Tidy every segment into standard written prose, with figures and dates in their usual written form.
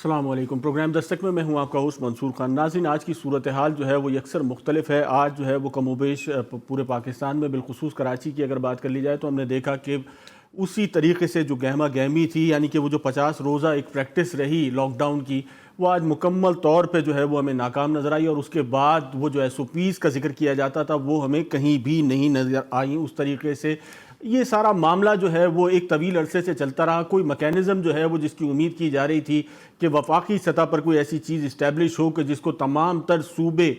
अस्सलाम वालेकुम। प्रोग्राम दस्तक में मैं हूं आपका होस्ट मंसूर खान। नाज़रीन, आज की सूरत हाल जो है वो यकसर मुख्तलिफ है। आज जो है वो कमोबेश पूरे पाकिस्तान में, बिलखुसूस कराची की अगर बात कर ली जाए तो हमने देखा कि उसी तरीके से जो गहमा गहमी थी, यानी कि वो जो 50 रोज़ा एक प्रैक्टिस रही लॉकडाउन की, वो आज मुकम्मल तौर पे जो है वो हमें नाकाम नज़र आई। और उसके बाद वो जो SOPs का जिक्र किया जाता था वो हमें कहीं भी नहीं नज़र आई। उस तरीके से ये सारा मामला जो है वो एक तवील अरसे से चलता रहा। कोई मैकेनिज़्म जो है वो जिसकी उम्मीद की जा रही थी कि वफाकी सतह पर कोई ऐसी चीज़ इस्टेब्लिश हो कि जिसको तमाम तर सूबे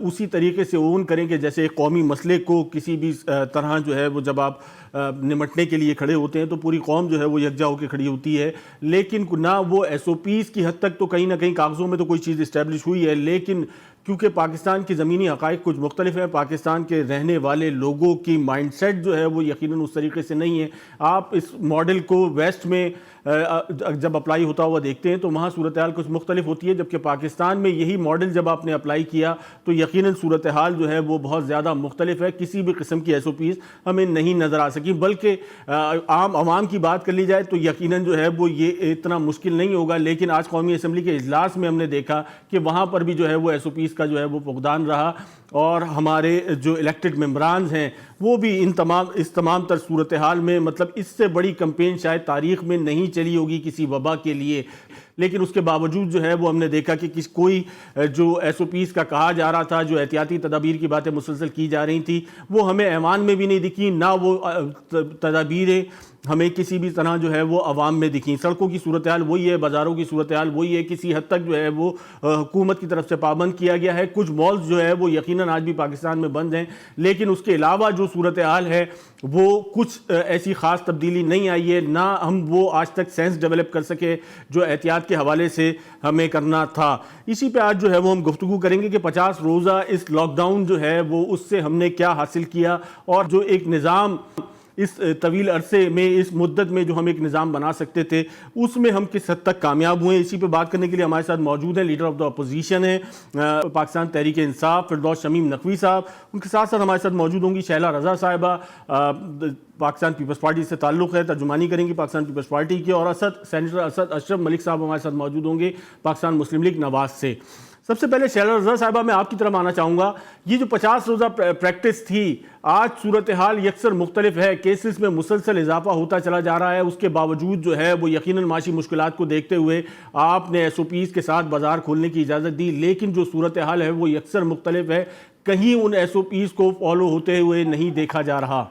उसी तरीके से ओन करें कि जैसे एक कौमी मसले को किसी भी तरह जो है वो जब आप निमटने के लिए खड़े होते हैं तो पूरी कौम जो है वो यकजा होकर खड़ी होती है। लेकिन ना वो SOPs की हद तक तो कहीं ना कहीं कागज़ों में तो कोई चीज़ इस्टेब्लिश हुई है, लेकिन क्योंकि पाकिस्तान की ज़मीनी हक़ाइक़ कुछ मुख्तलिफ है, पाकिस्तान के रहने वाले लोगों की माइंडसेट जो है वो यकीनन उस तरीके से नहीं है। आप इस मॉडल को वेस्ट में जब अप्लाई होता हुआ देखते हैं तो वहाँ सूरत हाल कुछ मुख्तलिफ होती है, जबकि पाकिस्तान में यही मॉडल जब आपने अप्लाई किया तो यकीनन सूरत हाल जो है वो बहुत ज़्यादा मुख्तलिफ है। किसी भी किस्म की SOPs हमें नहीं नज़र आ सकी। बल्कि आम आवाम की बात कर ली जाए तो यकीनन जो है वो ये इतना मुश्किल नहीं होगा। लेकिन आज कौमी असम्बली के इजलास में हमने देखा कि वहाँ पर भी जो है वो SOPs का जो है वो फुकदान रहा, और हमारे जो इलेक्टेड मेम्बरान हैं वो भी इस तमाम तर सूरत हाल में, मतलब इससे बड़ी कंपेन शायद तारीख़ में नहीं चली होगी किसी वबा के लिए। लेकिन उसके बावजूद जो है वो हमने देखा कि कोई जो SOPs का कहा जा रहा था, जो एहतियाती तदाबीर की बातें मुसलसल की जा रही थी, वो हमें ऐवान में भी नहीं दिखी, ना वो तदाबीरें हमें किसी भी तरह जो है वो अवाम में दिखी। सड़कों की सूरत हाल वही है, बाज़ारों की सूरत हाल वही है, किसी हद तक जो है वो हुकूमत की तरफ से पाबंद किया गया है। कुछ मॉल्स जो है वो यकीनन आज भी पाकिस्तान में बंद हैं, लेकिन उसके अलावा जो सूरत हाल है वो कुछ ऐसी ख़ास तब्दीली नहीं आई है। ना हम वो आज तक सेंस डेवलप कर सके जो एहतियात के हवाले से हमें करना था। इसी पे आज जो है वो हम गुफ्तगू करेंगे कि 50 रोज़ा इस लॉकडाउन जो है वो उससे हमने क्या हासिल किया, और जो एक निज़ाम इस तवील अरसे में, इस मुद्दत में जो हम एक निज़ाम बना सकते थे उसमें हम किस हद तक कामयाब हुए। इसी पे बात करने के लिए हमारे साथ मौजूद हैं लीडर ऑफ द अपोजिशन है पाकिस्तान तहरीक इंसाफ फिरदौस शमीम नकवी साहब। उनके साथ साथ हमारे साथ मौजूद होंगी शैला रज़ा साहिबा, पाकिस्तान पीपल्स पार्टी से ताल्लुक़ है, तर्जुमानी करेंगी पाकिस्तान पीपल्स पार्टी की, और सेनेटर असद अशरफ मलिक साहब हमारे साथ मौजूद होंगे पाकिस्तान मुस्लिम लीग नवाज से। सबसे पहले शैला रज़ा साहिबा, मैं आपकी तरफ आना चाहूँगा। ये जो 50 रोज़ा प्रैक्टिस थी, आज सूरत हाल यकसर मुख्तलिफ है, केसेस में मुसलसल इजाफा होता चला जा रहा है। उसके बावजूद जो है वो यकीनन माशी मुश्किलात को देखते हुए आपने SOPs के साथ बाजार खोलने की इजाज़त दी, लेकिन जो सूरत हाल है वो यकसर मुख्तलिफ है। कहीं उन SOPs को फॉलो होते हुए नहीं देखा जा रहा।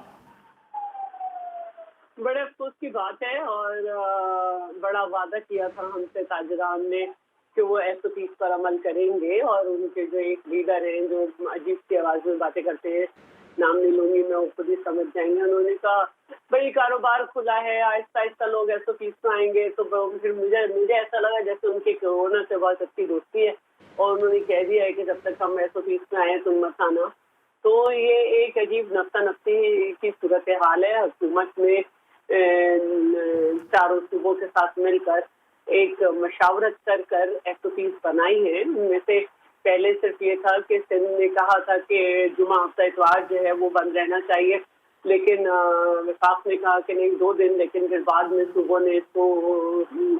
बड़े अफसोस की बात है, और बड़ा वादा किया था हमसे ताजरान ने कि वो SOPs पर अमल करेंगे, और उनके जो एक लीडर हैं जो अजीब सी आवाज में बातें करते हैं, नाम नहीं लूंगी मैं, वो खुद ही समझ जाएंगे। उन्होंने कहा भाई कारोबार खुला है, आहिस्ता आहिस्ता लोग SOPs में आएंगे। तो फिर मुझे ऐसा लगा जैसे उनकी कोरोना से बहुत अच्छी दोस्ती है, और उन्होंने कह दिया है कि जब तक हम SOPs में आए तुम मत आना। तो ये एक अजीब नफ्ता नफ्ती की सूरत हाल है। हुकूमत में चारों सूबों के साथ मिलकर एक मशावरत कर SOPs बनाई है। उनमें से पहले सिर्फ ये था कि सिंध ने कहा था कि जुमा हफ्ता इतवार जो है वो बंद रहना चाहिए, लेकिन वफाक ने कहा कि नहीं 2 दिन। लेकिन फिर बाद में सूबों ने इसको,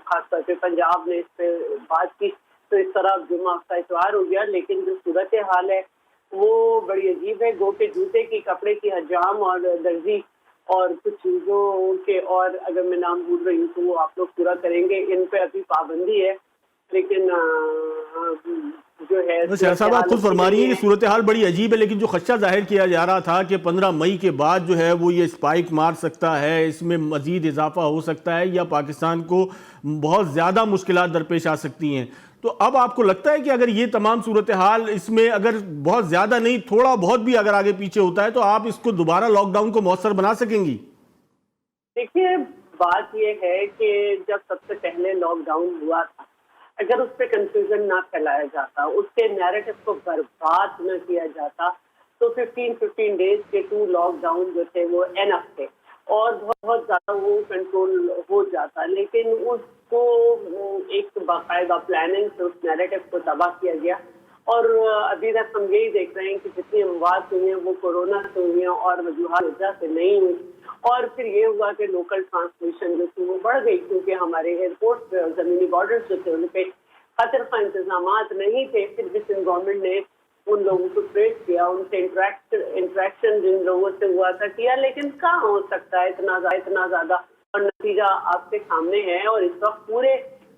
खासतौर पे पंजाब ने इस पर बात की, तो इस तरह जुमा हफ्ता इतवार हो गया। लेकिन जो सूरत हाल है वो बड़ी अजीब है। गो के जूते की, कपड़े की हजाम और दर्जी और कुछ चीज़ों के, और अगर मैं नाम भूल रही हूँ तो वो आप लोग पूरा करेंगे, इन पे अभी पाबंदी है। लेकिन जो है साहब, आप खुद फरमा रही हैं कि सूरत हाल बड़ी अजीब है, लेकिन जो खदशा जाहिर किया जा रहा था कि 15 मई के बाद जो है वो ये स्पाइक मार सकता है, इसमें मजीद इजाफा हो सकता है, या पाकिस्तान को बहुत ज़्यादा मुश्किलात दरपेश आ सकती हैं, तो अब आपको लगता है कि अगर ये तमाम सूरत हाल इसमें अगर बहुत ज़्यादा नहीं थोड़ा बहुत भी अगर आगे पीछे होता है तो आप इसको दोबारा लॉकडाउन को मौसर बना सकेंगी? देखिए, बात यह है कि जब सबसे पहले लॉकडाउन हुआ था, अगर उस पर कंफ्यूजन ना फैलाया जाता, उसके नैरेटिव को बर्बाद न किया जाता, तो 15 डेज के 2 लॉकडाउन जो थे वो एनफ थे, और बहुत ज़्यादा वो कंट्रोल हो जाता। लेकिन उसको एक बाकायदा प्लानिंग से उस नैरेटिव को तबाह किया गया, और अभी तक हम यही देख रहे हैं कि जितनी अमवात हुई हैं वो कोरोना से हुई हैं और वजूहात वजह से नहीं हुई। और फिर ये हुआ कि लोकल ट्रांसमिशन जो थी वो बढ़ गई, क्योंकि हमारे एयरपोर्ट पे और ज़मीनी बॉर्डर्स जो थे उन पे खतर का इंतजाम नहीं थे। फिर भी सिंध गवर्नमेंट ने उन लोगों को ट्रेस किया, उनसे इंटरेक्शन जिन लोगों से हुआ था किया, लेकिन कहाँ हो सकता है इतना ज़्यादा, और नतीजा आपके सामने है। और इस वक्त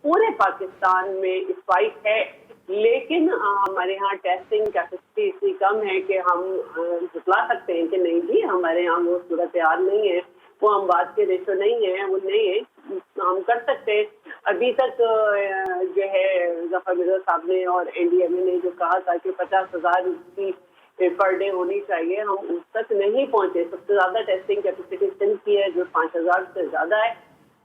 पूरे पाकिस्तान में स्पाइक है, लेकिन हमारे यहाँ टेस्टिंग कैपेसिटी इतनी कम है कि हम झुटला सकते हैं कि नहीं जी हमारे यहाँ वो सूरत हाल नहीं है, वो हम बात के रेशो नहीं है, वो नहीं है, हम कर सकते हैं। अभी तक जो है जफर मिर्जा साहब ने और एनडीएमए ने जो कहा था कि 50,000 की पर डे होनी चाहिए, हम उस तक नहीं पहुंचे। सबसे ज्यादा टेस्टिंग कैपेसिटी सिंध की है जो 5,000 से ज्यादा है,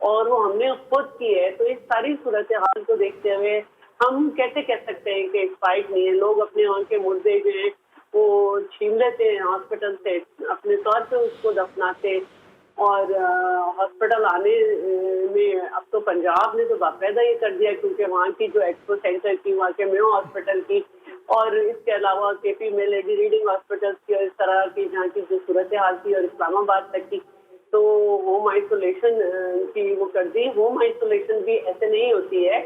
और वो हमने खुद की है। तो इस सारी सूरत हाल को देखते हुए हम कैसे कह सकते हैं कि स्पाइक नहीं है। लोग अपने वहाँ के मुर्दे जो है वो छीन लेते हैं हॉस्पिटल से, अपने तौर पे उसको दफनाते, और हॉस्पिटल आने में अब तो पंजाब ने तो बाकायदा ये कर दिया, क्योंकि वहाँ की जो एक्सपो सेंटर की, वहाँ के मेयो हॉस्पिटल की, और इसके अलावा केपी में लेडी रीडिंग हॉस्पिटल की, और इस तरह की जहाँ की जो सूरत हाल थी, और इस्लामाबाद तक की, तो होम आइसोलेशन की वो कर दी। होम आइसोलेशन भी ऐसे नहीं होती है,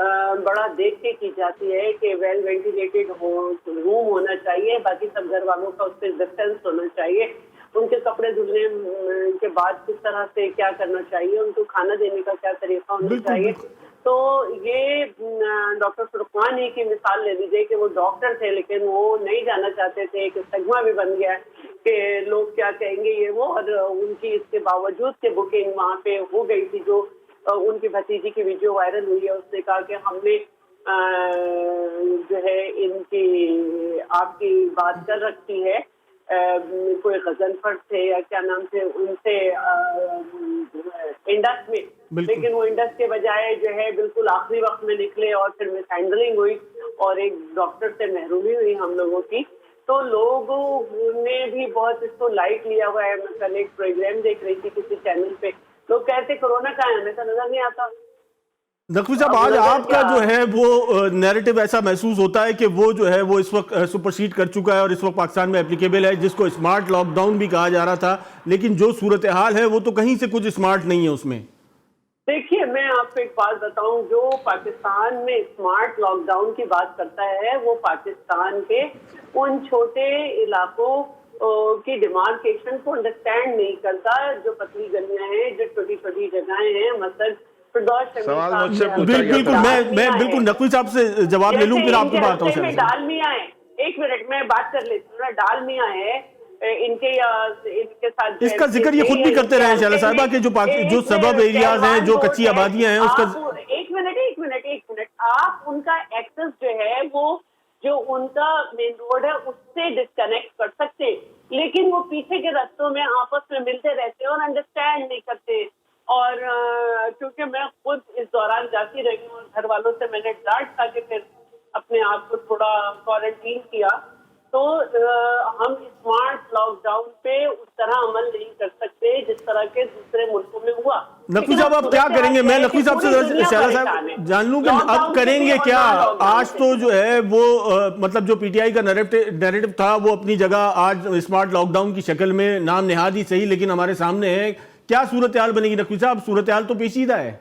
बड़ा देख के की जाती है कि वेल वेंटिलेटेड रूम होना चाहिए, बाकी सब घर वालों का उससे डिस्टेंस होना चाहिए, उनके कपड़े धुलने के बाद किस तरह से क्या करना चाहिए, उनको खाना देने का क्या तरीका होना चाहिए। तो ये डॉक्टर फुरकान ही की मिसाल ले लीजिए कि वो डॉक्टर थे लेकिन वो नहीं जाना चाहते थे, एक स्टिग्मा भी बन गया कि लोग क्या कहेंगे ये वो, और उनकी इसके बावजूद के बुकिंग वहाँ पे हो गई थी। जो उनकी भतीजी की वीडियो वायरल हुई है, उसने कहा कि हमने जो है इनकी आपकी बात कर रखी है, कोई गजनफर थे या क्या नाम थे उनसे इंडस में, लेकिन वो इंडस के बजाय जो है बिल्कुल आखिरी वक्त में निकले, और फिर मिस हैंडलिंग हुई और एक डॉक्टर से महरूमी हुई हम लोगों की। तो लोगों ने भी बहुत इसको लाइट लिया हुआ है। मैं कल एक प्रोग्राम देख रही थी किसी चैनल पे, लोग कहते कोरोना का है, हमें तो नजर नहीं आता। नकवी साहब, आज आपका जो है वो नैरेटिव ऐसा महसूस होता है कि वो जो है वो इस वक्त सुपरसीड कर चुका है और इस वक्त पाकिस्तान में एप्लीकेबल है, जिसको स्मार्ट लॉकडाउन भी कहा जा रहा था, लेकिन जो सूरत हाल है वो तो कहीं से कुछ स्मार्ट नहीं है उसमें। देखिए, मैं आपको एक बात बताऊं, जो पाकिस्तान में स्मार्ट लॉकडाउन की बात करता है वो पाकिस्तान के उन छोटे इलाकों की डिमार्केशन को अंडरस्टैंड नहीं करता, जो पतली गलियां हैं, जो छोटी छोटी जगहें हैं, मतलब सवाल मुझसे पूछा गया बिल्कुल, मैं बिल्कुल नकवी साहब से जवाब ले लूं, फिर आपको बात हूं। डाल मियां है, एक मिनट में बात कर लेती हूँ ना। डाल मियां है, इनके साथ इसका जिक्र ये खुद भी करते रहे शैला साहिबा के जो सबब एरियाज हैं, जो कच्ची आबादियां हैं, उसका एक मिनट आप उनका एक्सेस जो है वो जो उनका मेन रोड है उससे डिस्कनेक्ट कर सकते, लेकिन वो पीछे के रास्तों में आपस में मिलते रहते और अंडरस्टैंड नहीं करते। और क्योंकि मैं खुद इस दौरान जाती रही हूँ, घर वालों से मैंने डांट खा के फिर अपने आप को थोड़ा क्वारंटीन किया। तो हम स्मार्ट लॉकडाउन पे उस तरह अमल नहीं कर सकते जिस तरह के दूसरे मुल्कों में हुआ। नकवी साहब, आप क्या करेंगे? मैं नकवी साहब से शैला साहब जान लूं कि अब करेंगे क्या? आज तो जो है वो मतलब जो पीटीआई का नैरेटिव था वो अपनी जगह आज स्मार्ट लॉकडाउन की शक्ल में नाम नेहाद ही सही, लेकिन हमारे सामने है। क्या सूरत हाल बनेगी नकवी साहब? सूरत हाल तो पेचीदा है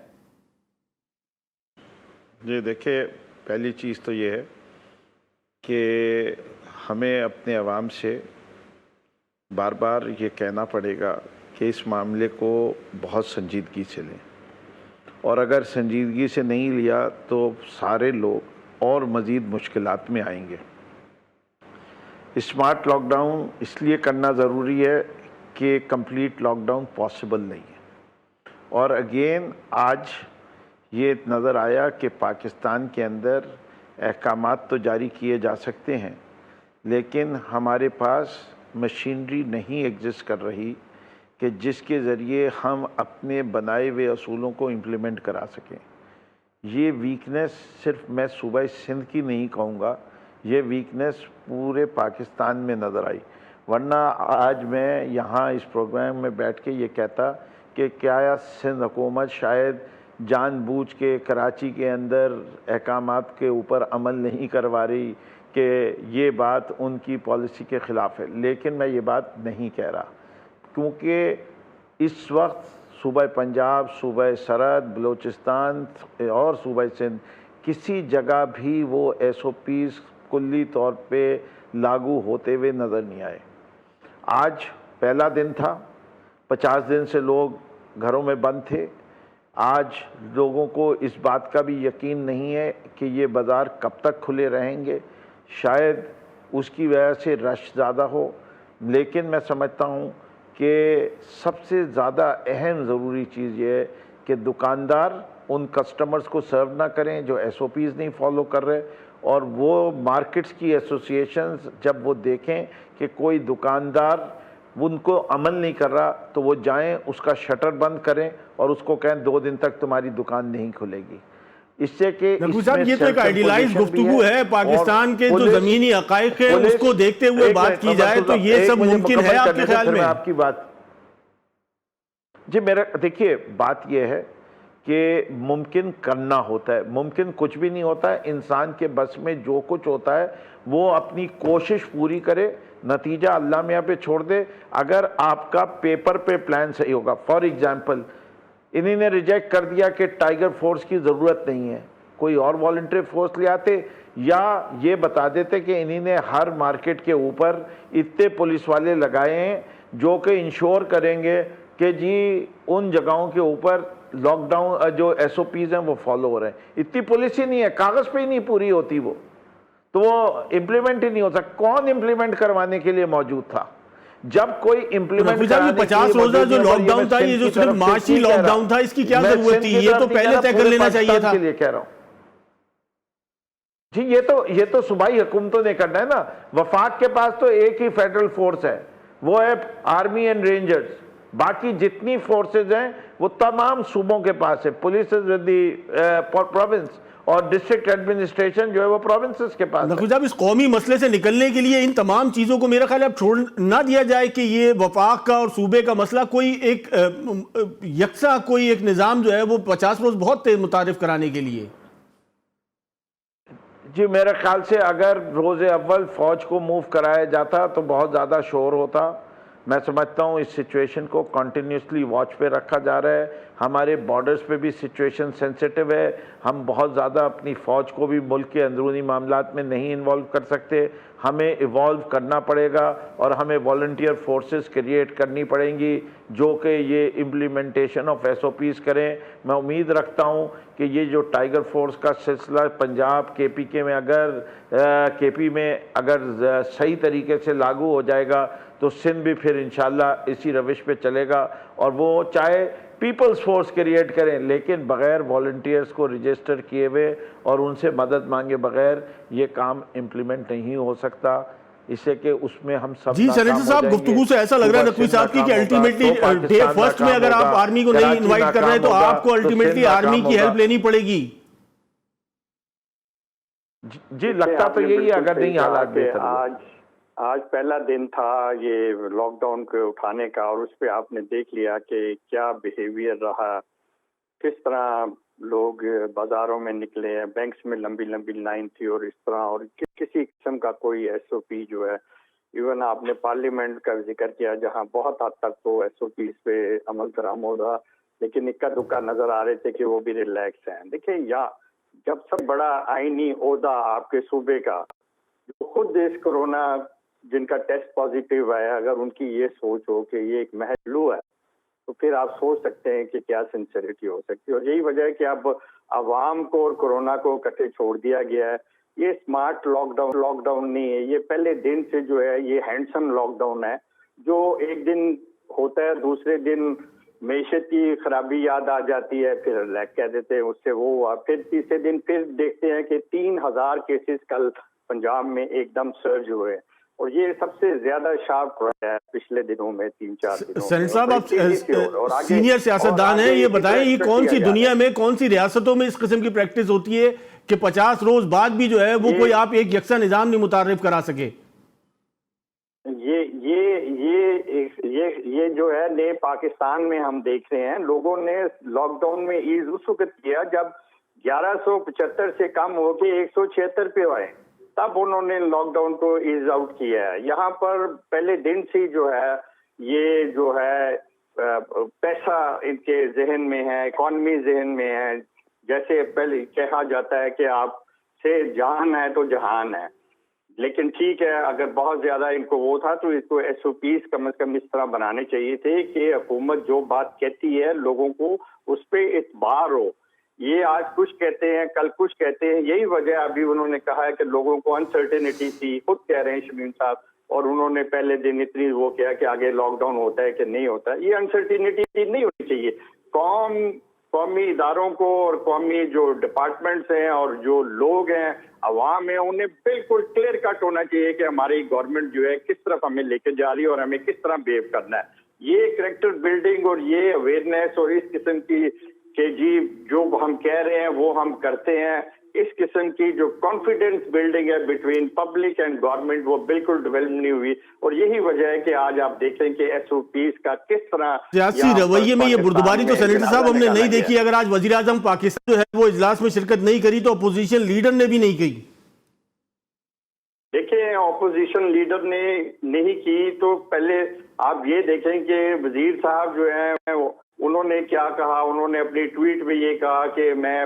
जी। देखिए, पहली चीज़ तो ये है कि हमें अपने अवाम से बार बार ये कहना पड़ेगा कि इस मामले को बहुत संजीदगी से लें, और अगर संजीदगी से नहीं लिया तो सारे लोग और मज़ीद मुश्किलात में आएंगे। स्मार्ट लॉकडाउन इसलिए करना ज़रूरी है कि कंप्लीट लॉकडाउन पॉसिबल नहीं है। और अगेन आज ये नज़र आया कि पाकिस्तान के अंदर अहकामात तो जारी किए जा सकते हैं, लेकिन हमारे पास मशीनरी नहीं एग्जिस्ट कर रही कि जिसके ज़रिए हम अपने बनाए हुए असूलों को इम्प्लीमेंट करा सकें। ये वीकनेस सिर्फ मैं सूबा सिंध की नहीं कहूँगा, ये वीकनेस पूरे पाकिस्तान में नज़र आई। वरना आज मैं यहाँ इस प्रोग्राम में बैठ के ये कहता कि क्या सिंध हुकूमत शायद जानबूझ के कराची के अंदर अहकामात के ऊपर अमल नहीं करवा रही, कि ये बात उनकी पॉलिसी के ख़िलाफ़ है। लेकिन मैं ये बात नहीं कह रहा, क्योंकि इस वक्त सूबा पंजाब, सूबा सरहद, बलूचिस्तान और सूबा सिंध किसी जगह भी वो SOPs कुल्ली तौर पे लागू होते हुए नज़र नहीं आए। आज पहला दिन था, 50 दिन से लोग घरों में बंद थे। आज लोगों को इस बात का भी यकीन नहीं है कि ये बाज़ार कब तक खुले रहेंगे। शायद उसकी वजह से रश ज़्यादा हो, लेकिन मैं समझता हूँ कि सबसे ज़्यादा अहम ज़रूरी चीज़ ये है कि दुकानदार उन कस्टमर्स को सर्व ना करें जो SOPs नहीं फॉलो कर रहे, और वो मार्केट्स की एसोसिएशंस जब वो देखें कि कोई दुकानदार उनको अमल नहीं कर रहा तो वो जाएं, उसका शटर बंद करें और उसको कहें 2 दिन तक तुम्हारी दुकान नहीं खुलेगी। इससे कि नकवी साहब, ये तो एक आइडियलाइज्ड गुफ्तगू है। पाकिस्तान के जो जमीनी हकाइक है उसको देखते हुए बात की जाए तो ये सब मुमकिन है आपके ख्याल में? आपकी बात जी, मेरा देखिए बात ये है कि मुमकिन करना होता है, मुमकिन कुछ भी नहीं होता है। इंसान के बस में जो कुछ होता है वो अपनी कोशिश पूरी करे, नतीजा अल्लाह मियाँ पे छोड़ दे। अगर आपका पेपर पे प्लान सही होगा, फॉर एग्जांपल इन्हीं ने रिजेक्ट कर दिया कि टाइगर फोर्स की ज़रूरत नहीं है, कोई और वॉलंटरी फोर्स ले आते, या ये बता देते कि इन्हीं ने हर मार्केट के ऊपर इतने पुलिस वाले लगाए हैं जो कि इंश्योर करेंगे कि जी उन जगहों के ऊपर लॉकडाउन जो SOPs हैं वो फॉलो हो रहे हैं। इतनी पुलिस ही नहीं है, कागज़ पे ही नहीं पूरी होती वो, तो वो इम्प्लीमेंट ही नहीं हो सकता। कौन इम्प्लीमेंट करवाने के लिए मौजूद था? जब कोई इम्प्लीमेंट 50 रोजा जो लॉकडाउन था, ये जो सिर्फ मार्ची लॉकडाउन था, इसकी क्या जरूरत थी? ये तो पहले तय कर लेना चाहिए था। के लिए कह रहा हूं जी, ये तो सूबाई हुकूमतों ने करना है ना। वफाक के पास तो एक ही फेडरल फोर्स है, वो है आर्मी एंड रेंजर्स। बाकी जितनी फोर्सेज हैं वो तमाम सूबों के पास है। Police is with the province और डिस्ट्रिक्ट एडमिनिस्ट्रेशन जो है वो प्रोविंसेस के पास है। जब इस कौमी मसले से निकलने के लिए इन तमाम चीज़ों को मेरा ख्याल है अब छोड़ ना दिया जाए कि ये वफाक का और सूबे का मसला कोई एक यकसा कोई एक निज़ाम जो है वो 50 रोज़ बहुत तेज मुतारिफ कराने के लिए। जी, मेरे ख्याल से अगर रोज़े अव्वल फ़ौज को मूव कराया जाता तो बहुत ज़्यादा शोर होता। मैं समझता हूँ इस सिचुएशन को कंटिन्यूसली वॉच पे रखा जा रहा है। हमारे बॉर्डर्स पे भी सिचुएशन सेंसिटिव है। हम बहुत ज़्यादा अपनी फ़ौज को भी मुल्क के अंदरूनी मामलात में नहीं इन्वॉल्व कर सकते। हमें इवॉल्व करना पड़ेगा और हमें वॉलंटियर फोर्सेस क्रिएट करनी पड़ेंगी जो कि ये इम्प्लीमेंटेशन ऑफ SOPs करें। मैं उम्मीद रखता हूँ कि ये जो टाइगर फोर्स का सिलसिला पंजाब KPK में अगर KP में अगर सही तरीके से लागू हो जाएगा तो सिंध भी फिर इंशाल्लाह इसी रविश पे चलेगा। और वो चाहे पीपल्स फोर्स क्रिएट करें लेकिन बग़ैर वॉलंटियर्स को रजिस्टर किए हुए और उनसे मदद मांगे बग़ैर ये काम इम्प्लीमेंट नहीं हो सकता। इससे कि उसमें हम सब जी सेनेटर साहब, गुफ्तगू से ऐसा लग रहा है नकवी साहब की कि अल्टीमेटली डे फर्स्ट में अगर आप आर्मी को नहीं इन्वाइट कर रहे हैं तो आपको अल्टीमेटली आर्मी की हेल्प लेनी पड़ेगी। जी लगता तो यही है अगर नहीं हालात बेहतर। आज पहला दिन था ये लॉकडाउन को उठाने का और उस पर आपने देख लिया कि क्या बिहेवियर रहा, किस तरह लोग बाजारों में निकले हैं, बैंक्स में लंबी लंबी लाइन थी और इस तरह, और किसी किस्म का कोई SOP जो है, इवन आपने पार्लियामेंट का जिक्र किया जहां बहुत हद तक तो SOPs पे अमल दराम हो रहा, लेकिन इक्का दुक्का नजर आ रहे थे कि वो भी रिलैक्स हैं। देखिए जब सब बड़ा आईनी ओहदा आपके सूबे का जो खुद इस कोरोना जिनका टेस्ट पॉजिटिव है, अगर उनकी ये सोच हो कि ये एक महज फ्लू है तो फिर आप सोच सकते हैं कि क्या सिंसियरिटी हो सकती है। और यही वजह है कि अब अवाम को और कोरोना को इकट्ठे छोड़ दिया गया है। ये स्मार्ट लॉकडाउन नहीं है, ये पहले दिन से जो है ये हैंडसम लॉकडाउन है जो एक दिन होता है, दूसरे दिन मैशत की खराबी याद आ जाती है, फिर लैग कह देते हैं उससे वो हुआ, फिर तीसरे दिन फिर देखते हैं कि 3000 केसेस कल पंजाब में एकदम सर्ज हुए और ये सबसे ज्यादा शार्प रहा है पिछले दिनों में 3-4 दिनों। सेनेटर साहब, आप सीनियर सियासतदान हैं, ये बताएं ये कौन सी दुनिया में कौन सी रियासतों में इस किस्म की प्रैक्टिस होती है कि 50 रोज बाद भी जो है वो कोई आप एक यकसा निजाम नहीं मुतारिफ करा सके? ये जो है नए पाकिस्तान में हम देख रहे हैं, लोगों ने लॉकडाउन में ईज उस वक्त किया जब 1175 से कम होके 176 पे आए, तब उन्होंने लॉकडाउन को ईज आउट किया है। यहाँ पर पहले दिन से जो है ये जो है पैसा इनके जहन में है, इकॉनमी जहन में है। जैसे पहले कहा जाता है कि आप से जान है तो जहान है, लेकिन ठीक है, अगर बहुत ज्यादा इनको वो था तो इसको एसओपीज कम से कम इस तरह बनाने चाहिए थे कि हुकूमत जो बात कहती है लोगों को उस पर इतबार हो। ये आज कुछ कहते हैं, कल कुछ कहते हैं। यही वजह अभी उन्होंने कहा है कि लोगों को अनसर्टेनिटी थी, खुद कह रहे हैं शमीम साहब, और उन्होंने पहले दिन इतनी वो किया कि आगे लॉकडाउन होता है कि नहीं होता। ये अनसर्टेनिटी नहीं होनी चाहिए। कौमी इदारों को और कौमी जो डिपार्टमेंट्स हैं और जो लोग हैं, अवाम है, उन्हें बिल्कुल क्लियर कट होना चाहिए कि हमारी गवर्नमेंट जो है किस तरफ हमें लेके जा रही है और हमें किस तरह बिहेव करना है। ये कैरेक्टर बिल्डिंग और ये अवेयरनेस और इस किस्म की कि जी जो हम कह रहे हैं वो हम करते हैं, इस किस्म की जो कॉन्फिडेंस बिल्डिंग है बिटवीन पब्लिक एंड गवर्नमेंट, वो बिल्कुल डेवलप नहीं हुई। और यही वजह है कि आज आप देखें कि एसओपीज का किस तरह सियासी रवैये में ये बुर्दबारी तो सेनेटर साहब हमने नहीं देखी। अगर आज वजीर आजम पाकिस्तान जो है वो इजलास में शिरकत नहीं करी तो अपोजिशन लीडर ने भी नहीं की। देखिए, ऑपोजिशन लीडर ने नहीं की तो पहले आप ये देखें कि वजीर साहब जो है उन्होंने क्या कहा। उन्होंने अपनी ट्वीट में ये कहा कि मैं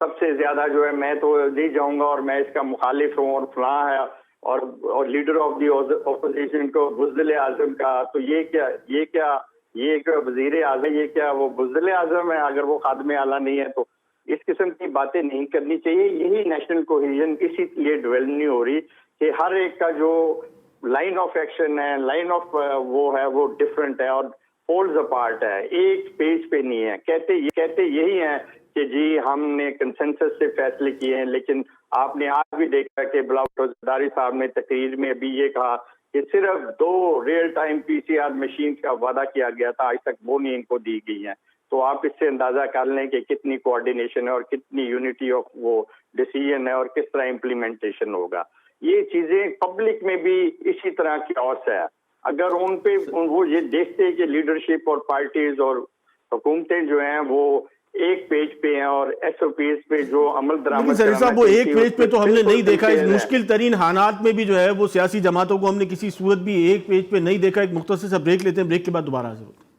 सबसे ज्यादा जो है मैं तो नहीं जाऊंगा और मैं इसका मुखालिफ हूँ और फलां है, और लीडर ऑफ दी ऑपोजिशन को बुज़दिल आजम का। तो ये एक वजीर आजम, ये क्या वो बुज़दिल आजम है? अगर वो खादमे आला नहीं है तो इस किस्म की बातें नहीं करनी चाहिए। यही नेशनल कोहेजन इसीलिए डेवलप नहीं हो रही कि हर एक का जो लाइन ऑफ एक्शन है, लाइन ऑफ वो है, वो डिफरेंट है और पोल्स अपार्ट है, एक पेज पे नहीं है। कहते यही है कि जी हमने कंसेंसस से फैसले किए हैं, लेकिन आपने आज भी देखा कि बिलावल ज़रदारी साहब ने तकरीर में भी ये कहा कि सिर्फ 2 रियल टाइम पीसीआर मशीन का वादा किया गया था, आज तक वो नहीं इनको दी गई है। तो आप इससे अंदाजा कर लें कि कितनी कोऑर्डिनेशन है और कितनी यूनिटी ऑफ वो डिसीजन है और किस तरह इम्प्लीमेंटेशन होगा। ये चीजें पब्लिक में भी इसी तरह की औस है। अगर उन पे वो ये देखते हैं कि लीडरशिप और पार्टीज और हुकूमतें जो हैं वो एक पेज पे हैं और एसओपीज पे जो अमल दरामद सर साहब वो एक पेज पे तो हमने नहीं देखा। इस मुश्किल तरीन हालात में भी जो है वो सियासी जमातों को हमने किसी सूरत भी एक पेज पे नहीं देखा। एक मुख्तसर सा ब्रेक लेते हैं, ब्रेक के बाद दोबारा हाजिर होते हैं।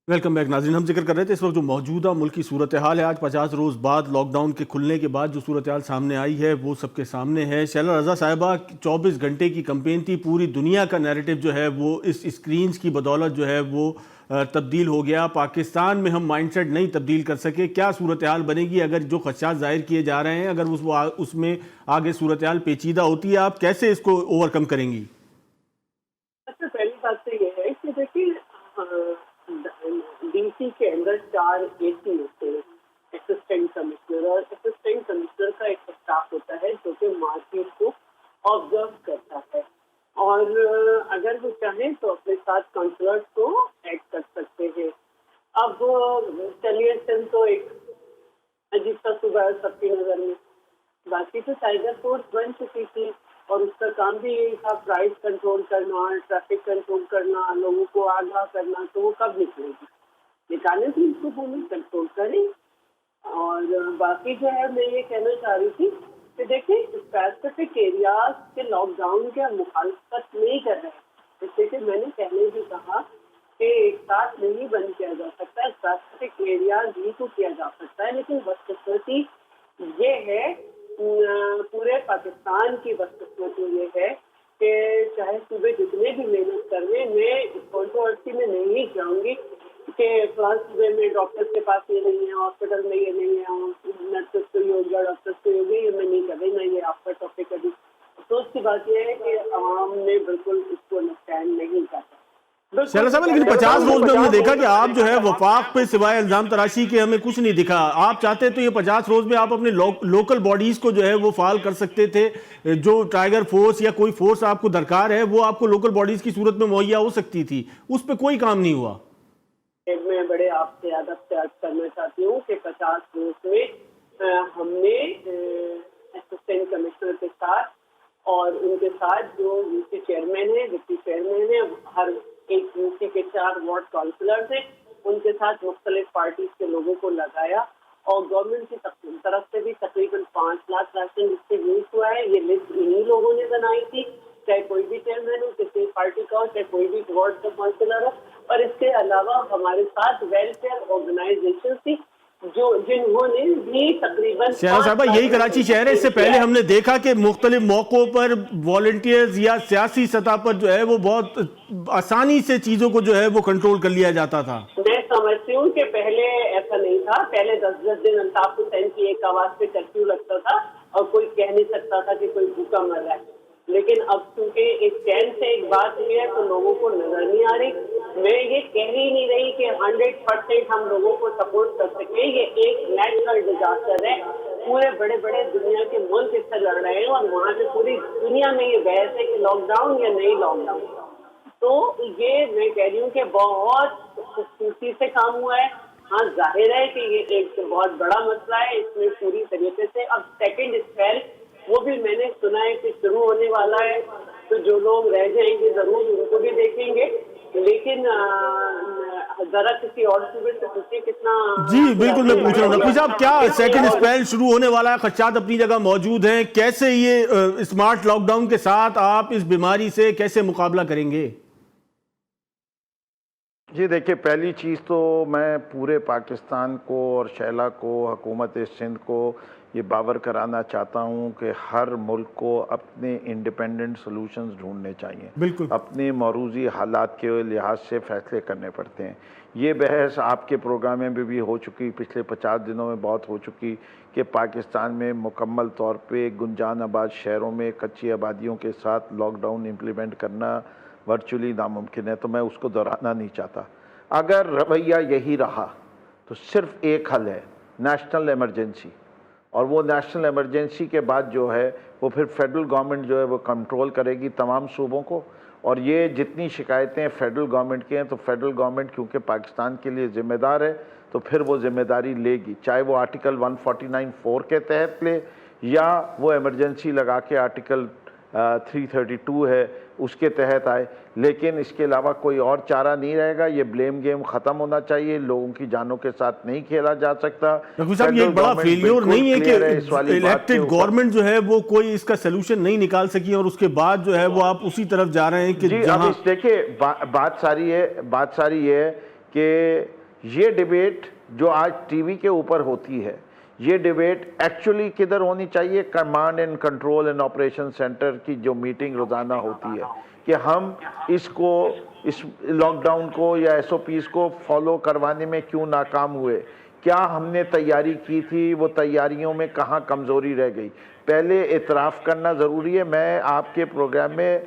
वेलकम बैक नाज़रीन। हम जिक्र कर रहे थे इस वक्त जो मौजूदा मुल्क की सूरत हाल है। आज 50 रोज़ बाद लॉकडाउन के खुलने के बाद जो सूरत हाल सामने आई है वो सबके सामने है। शैला रज़ा साहिबा 24 घंटे की कैंपेन थी, पूरी दुनिया का नैरेटिव जो है वो इस स्क्रीन्स की बदौलत जो है वो तब्दील हो गया। पाकिस्तान में हम माइंडसेट नहीं तब्दील कर सके। क्या सूरत हाल बनेगी अगर जो खदशात जाहिर किए जा रहे हैं अगर उसमें आगे सूरत हाल पेचीदा होती है? आप कैसे इसको ओवरकम करेंगी? सबसे पहली बात तो ये है कि देखिए डीसी के अंदर 4 एसी होते हैं, असिस्टेंट कमिश्नर, और असिस्टेंट कमिश्नर का एक स्टाफ होता है जो कि मार्केट को ऑब्जर्व करता है और अगर वो चाहें तो अपने साथ काउंसलर्स को ऐड कर सकते हैं। अब चलिए सिंध तो एक अजीब सा सुबह सबकी नजर में, बाकी तो टाइगर फोर्स बन चुकी थी और उसका काम भी यही था, प्राइस कंट्रोल करना, ट्रैफिक कंट्रोल करना, लोगों को आगाह करना। तो वो कब निकलेगी? निकालने से इसको बोले कंट्रोल करें। और बाकी जो है मैं ये कहना चाह रही थी कि देखिए स्पेसिफिक एरियाज के लॉकडाउन के मुखालफत नहीं कर रहे हैं। जैसे कि मैंने पहले भी कहा कि एक साथ नहीं बंद किया जा सकता, स्पेसिफिक एरियाज ही तो किया जा सकता है। लेकिन बदकिस्मती ये है, पूरे पाकिस्तान की बदकिस्मती ये है कि चाहे सुबह जितने भी मेहनत कर ले, मैं इस कंट्रोवर्सी में नहीं जाऊंगी कि फ्रांस सुबह में डॉक्टर्स के पास ये नहीं है, हॉस्पिटल में ये नहीं है, नर्सेस को ये हो गया, डॉक्टर्स को ये हो गया, ये मैं नहीं कर रही, मैं ये आपका टॉपिक अभी। अफसोस की बात यह है कि आवाम ने बिल्कुल इसको अंडरस्टैंड नहीं कर। शैला साहब लेकिन 50 रोज में हमने देखा कि आप जो है वफाक पे सिवाय इल्जाम तराशी के हमें कुछ नहीं दिखा। आप चाहते तो ये 50 रोज में आप अपने लोकल बॉडीज को जो है वो फाल कर सकते थे। जो टाइगर फोर्स या कोई फोर्स आपको दरकार है वो आपको लोकल बॉडीज की सूरत में मुहैया हो सकती थी, उस पर कोई काम नहीं हुआ। मैं बड़े आपसे अदब से अर्ज करना चाहती हूँ कि 50 रोज में हमने असिस्टेंट कमिश्नर के साथ और उनके साथ जो यूसी चेयरमैन है, डिप्टी चेयरमैन है, हर एक यूसी के 4 वार्ड काउंसलर्स हैं, उनके साथ मुख्तलिफ पार्टीज के लोगों को लगाया और गवर्नमेंट की तरफ से भी तकरीबन 5 लाख राशन डिस्ट्रीब्यूट हुआ है। ये लिस्ट इन्हीं लोगों ने बनाई थी, चाहे कोई भी चेयरमैन हो, किसी पार्टी का हो, चाहे कोई भी वार्ड का काउंसलर हो। और इसके अलावा हमारे साथ वेलफेयर ऑर्गेनाइजेशन थी जो जिन्होंने भी तकरीबन शहरा साहबा यही कराची शहर है। इससे पहले हमने देखा कि मुख्तलिफ मौक़ों पर वॉलंटियर्स या सियासी सतह पर जो है वो बहुत आसानी से चीज़ों को जो है वो कंट्रोल कर लिया जाता था। मैं समझती हूँ कि पहले ऐसा नहीं था। पहले 10-10 दिन अल्ताफ हुसैन की एक आवाज पे कर्फ्यू लगता था और कोई कह नहीं सकता था कि कोई भूखा मर रहा है। लेकिन अब क्योंकि एक चैन से एक बात हुई है तो लोगों को नजर नहीं आ रही। मैं ये कह ही नहीं रही कि 100% हम लोगों को सपोर्ट कर सके। ये एक नेशनल डिजास्टर है। पूरे बड़े बड़े दुनिया के मुल्क इससे लड़ रहे हैं और वहाँ से पूरी दुनिया में ये बहस है कि लॉकडाउन या नहीं लॉकडाउन। तो ये मैं कह रही हूँ कि बहुत खूबसूरती से काम हुआ है। हाँ, जाहिर है कि ये एक बहुत बड़ा मसला है। इसमें पूरी तरीके से अब सेकेंड स्पेल वो भी मैंने सुना है कि शुरू होने वाला है, तो जो लोग रह जाएंगे जरूर उनको भी देखेंगे। लेकिन जरा किसी और सूबे से पूछिए कितना। जी बिल्कुल, मैं पूछ रहा हूँ नकवी साहब, क्या सेकंड स्पेल शुरू होने वाला है? खदशात अपनी जगह मौजूद हैं। कैसे ये स्मार्ट लॉकडाउन के साथ आप इस बीमारी से कैसे मुकाबला करेंगे? जी देखिए, पहली चीज़ तो मैं पूरे पाकिस्तान को और शैला को, हुकूमत सिंध को ये बावर कराना चाहता हूँ कि हर मुल्क को अपने इंडिपेंडेंट सॉल्यूशंस ढूंढने चाहिए। बिल्कुल, अपने मौरूज़ी हालात के लिहाज से फ़ैसले करने पड़ते हैं। ये बहस आपके प्रोग्राम में भी हो चुकी, पिछले 50 दिनों में बहुत हो चुकी कि पाकिस्तान में मुकम्मल तौर पे गुंजान आबाद शहरों में कच्ची आबादियों के साथ लॉकडाउन इम्प्लीमेंट करना वर्चुअली नामुमकिन है। तो मैं उसको दोहराना नहीं चाहता। अगर रवैया यही रहा तो सिर्फ एक हल है, नेशनल इमरजेंसी। और वो नेशनल इमरजेंसी के बाद जो है वो फिर फेडरल गवर्नमेंट जो है वो कंट्रोल करेगी तमाम सूबों को। और ये जितनी शिकायतें फेडरल गवर्नमेंट की हैं तो फेडरल गवर्नमेंट क्योंकि पाकिस्तान के लिए ज़िम्मेदार है तो फिर वो ज़िम्मेदारी लेगी, चाहे वो आर्टिकल 149(4) के तहत ले या वो इमरजेंसी लगा के आर्टिकल 332 है उसके तहत आए। लेकिन इसके अलावा कोई और चारा नहीं रहेगा। ये ब्लेम गेम ख़त्म होना चाहिए। लोगों की जानों के साथ नहीं खेला जा सकता। नकवी साहब, ये एक बड़ा फेलियर नहीं है कि इलेक्टेड गवर्नमेंट जो है वो कोई इसका सलूशन नहीं निकाल सकी और उसके बाद जो है वो आप उसी तरफ जा रहे हैं कि जहां देखिए बात सारी है कि ये डिबेट जो आज टीवी के ऊपर होती है, ये डिबेट एक्चुअली किधर होनी चाहिए? Command and control and operation centre की जो मीटिंग रोज़ाना होती है कि हम इस लॉकडाउन को या SOPs को फॉलो करवाने में क्यों नाकाम हुए, क्या हमने तैयारी की थी, वो तैयारियों में कहाँ कमज़ोरी रह गई, पहले इतराफ़ करना ज़रूरी है। मैं आपके प्रोग्राम में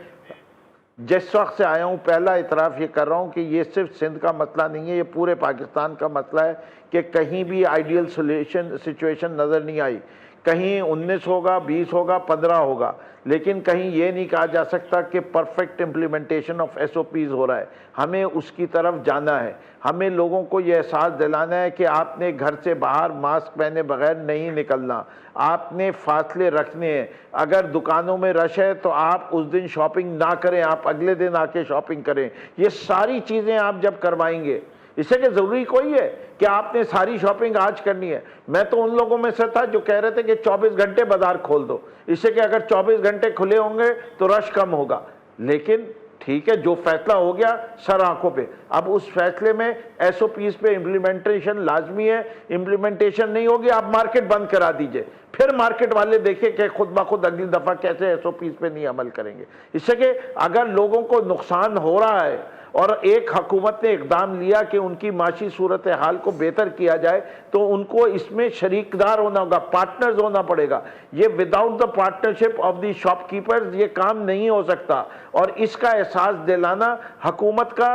जिस वक्त से आया हूँ पहला इतराफ़ ये कर रहा हूँ कि ये सिर्फ सिंध का मसला नहीं है, ये पूरे पाकिस्तान का मसला है कि कहीं भी आइडियल सिचुएशन नज़र नहीं आई। कहीं 19 होगा, 20 होगा, 15 होगा, लेकिन कहीं ये नहीं कहा जा सकता कि परफेक्ट इम्प्लीमेंटेशन ऑफ SOPs हो रहा है। हमें उसकी तरफ जाना है। हमें लोगों को ये एहसास दिलाना है कि आपने घर से बाहर मास्क पहने बगैर नहीं निकलना, आपने फासले रखने हैं। अगर दुकानों में रश है तो आप उस दिन शॉपिंग ना करें, आप अगले दिन आके शॉपिंग करें। ये सारी चीज़ें आप जब करवाएंगे, इससे कि ज़रूरी कोई है कि आपने सारी शॉपिंग आज करनी है। मैं तो उन लोगों में से था जो कह रहे थे कि 24 घंटे बाजार खोल दो, इससे कि अगर 24 घंटे खुले होंगे तो रश कम होगा। लेकिन ठीक है, जो फैसला हो गया सर आंखों पे, अब उस फैसले में SOPs पे इम्प्लीमेंटेशन लाजमी है। इम्प्लीमेंटेशन नहीं होगी आप मार्केट बंद करा दीजिए, फिर मार्केट वाले देखें कि खुद ब खुद अगली दफ़ा कैसे SOPs पे नहीं अमल करेंगे। इससे कि अगर लोगों को नुकसान हो रहा है और एक हुकूमत ने इक़दाम लिया कि उनकी माशी सूरत हाल को बेहतर किया जाए तो उनको इसमें शरीकदार होना होगा, पार्टनर्स होना पड़ेगा। ये without the partnership of the shopkeepers ये काम नहीं हो सकता। और इसका एहसास दिलाना हुकूमत का,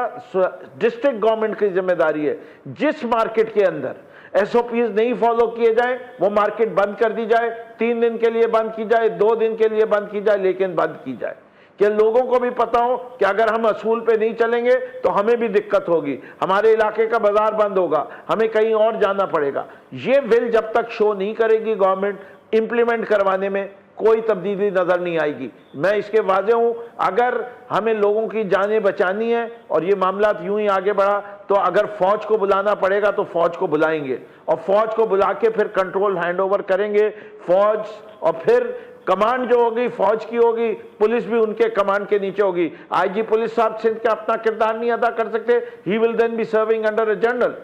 डिस्ट्रिक्ट गवर्नमेंट की जिम्मेदारी है। जिस मार्केट के अंदर SOPs नहीं फॉलो किए जाए वो मार्केट बंद कर दी जाए, 3 दिन के लिए बंद की जाए, 2 दिन के लिए बंद की जाए, लेकिन बंद की जाए कि लोगों को भी पता हो कि अगर हम असूल पे नहीं चलेंगे तो हमें भी दिक्कत होगी, हमारे इलाके का बाजार बंद होगा, हमें कहीं और जाना पड़ेगा। ये विल जब तक शो नहीं करेगी गवर्नमेंट इम्प्लीमेंट करवाने में, कोई तब्दीली नजर नहीं आएगी। मैं इसके वाजे हूं, अगर हमें लोगों की जानें बचानी है और ये मामला यूं ही आगे बढ़ा तो अगर फौज को बुलाना पड़ेगा तो फौज को बुलाएंगे और फौज को बुला के फिर कंट्रोल हैंडओवर करेंगे। फौज और फिर कमांड जो होगी फौज की होगी, पुलिस भी उनके कमांड के नीचे होगी। आईजी पुलिस साहब सिंध का अपना किरदार नहीं अदा कर सकते, he will then be serving under a general,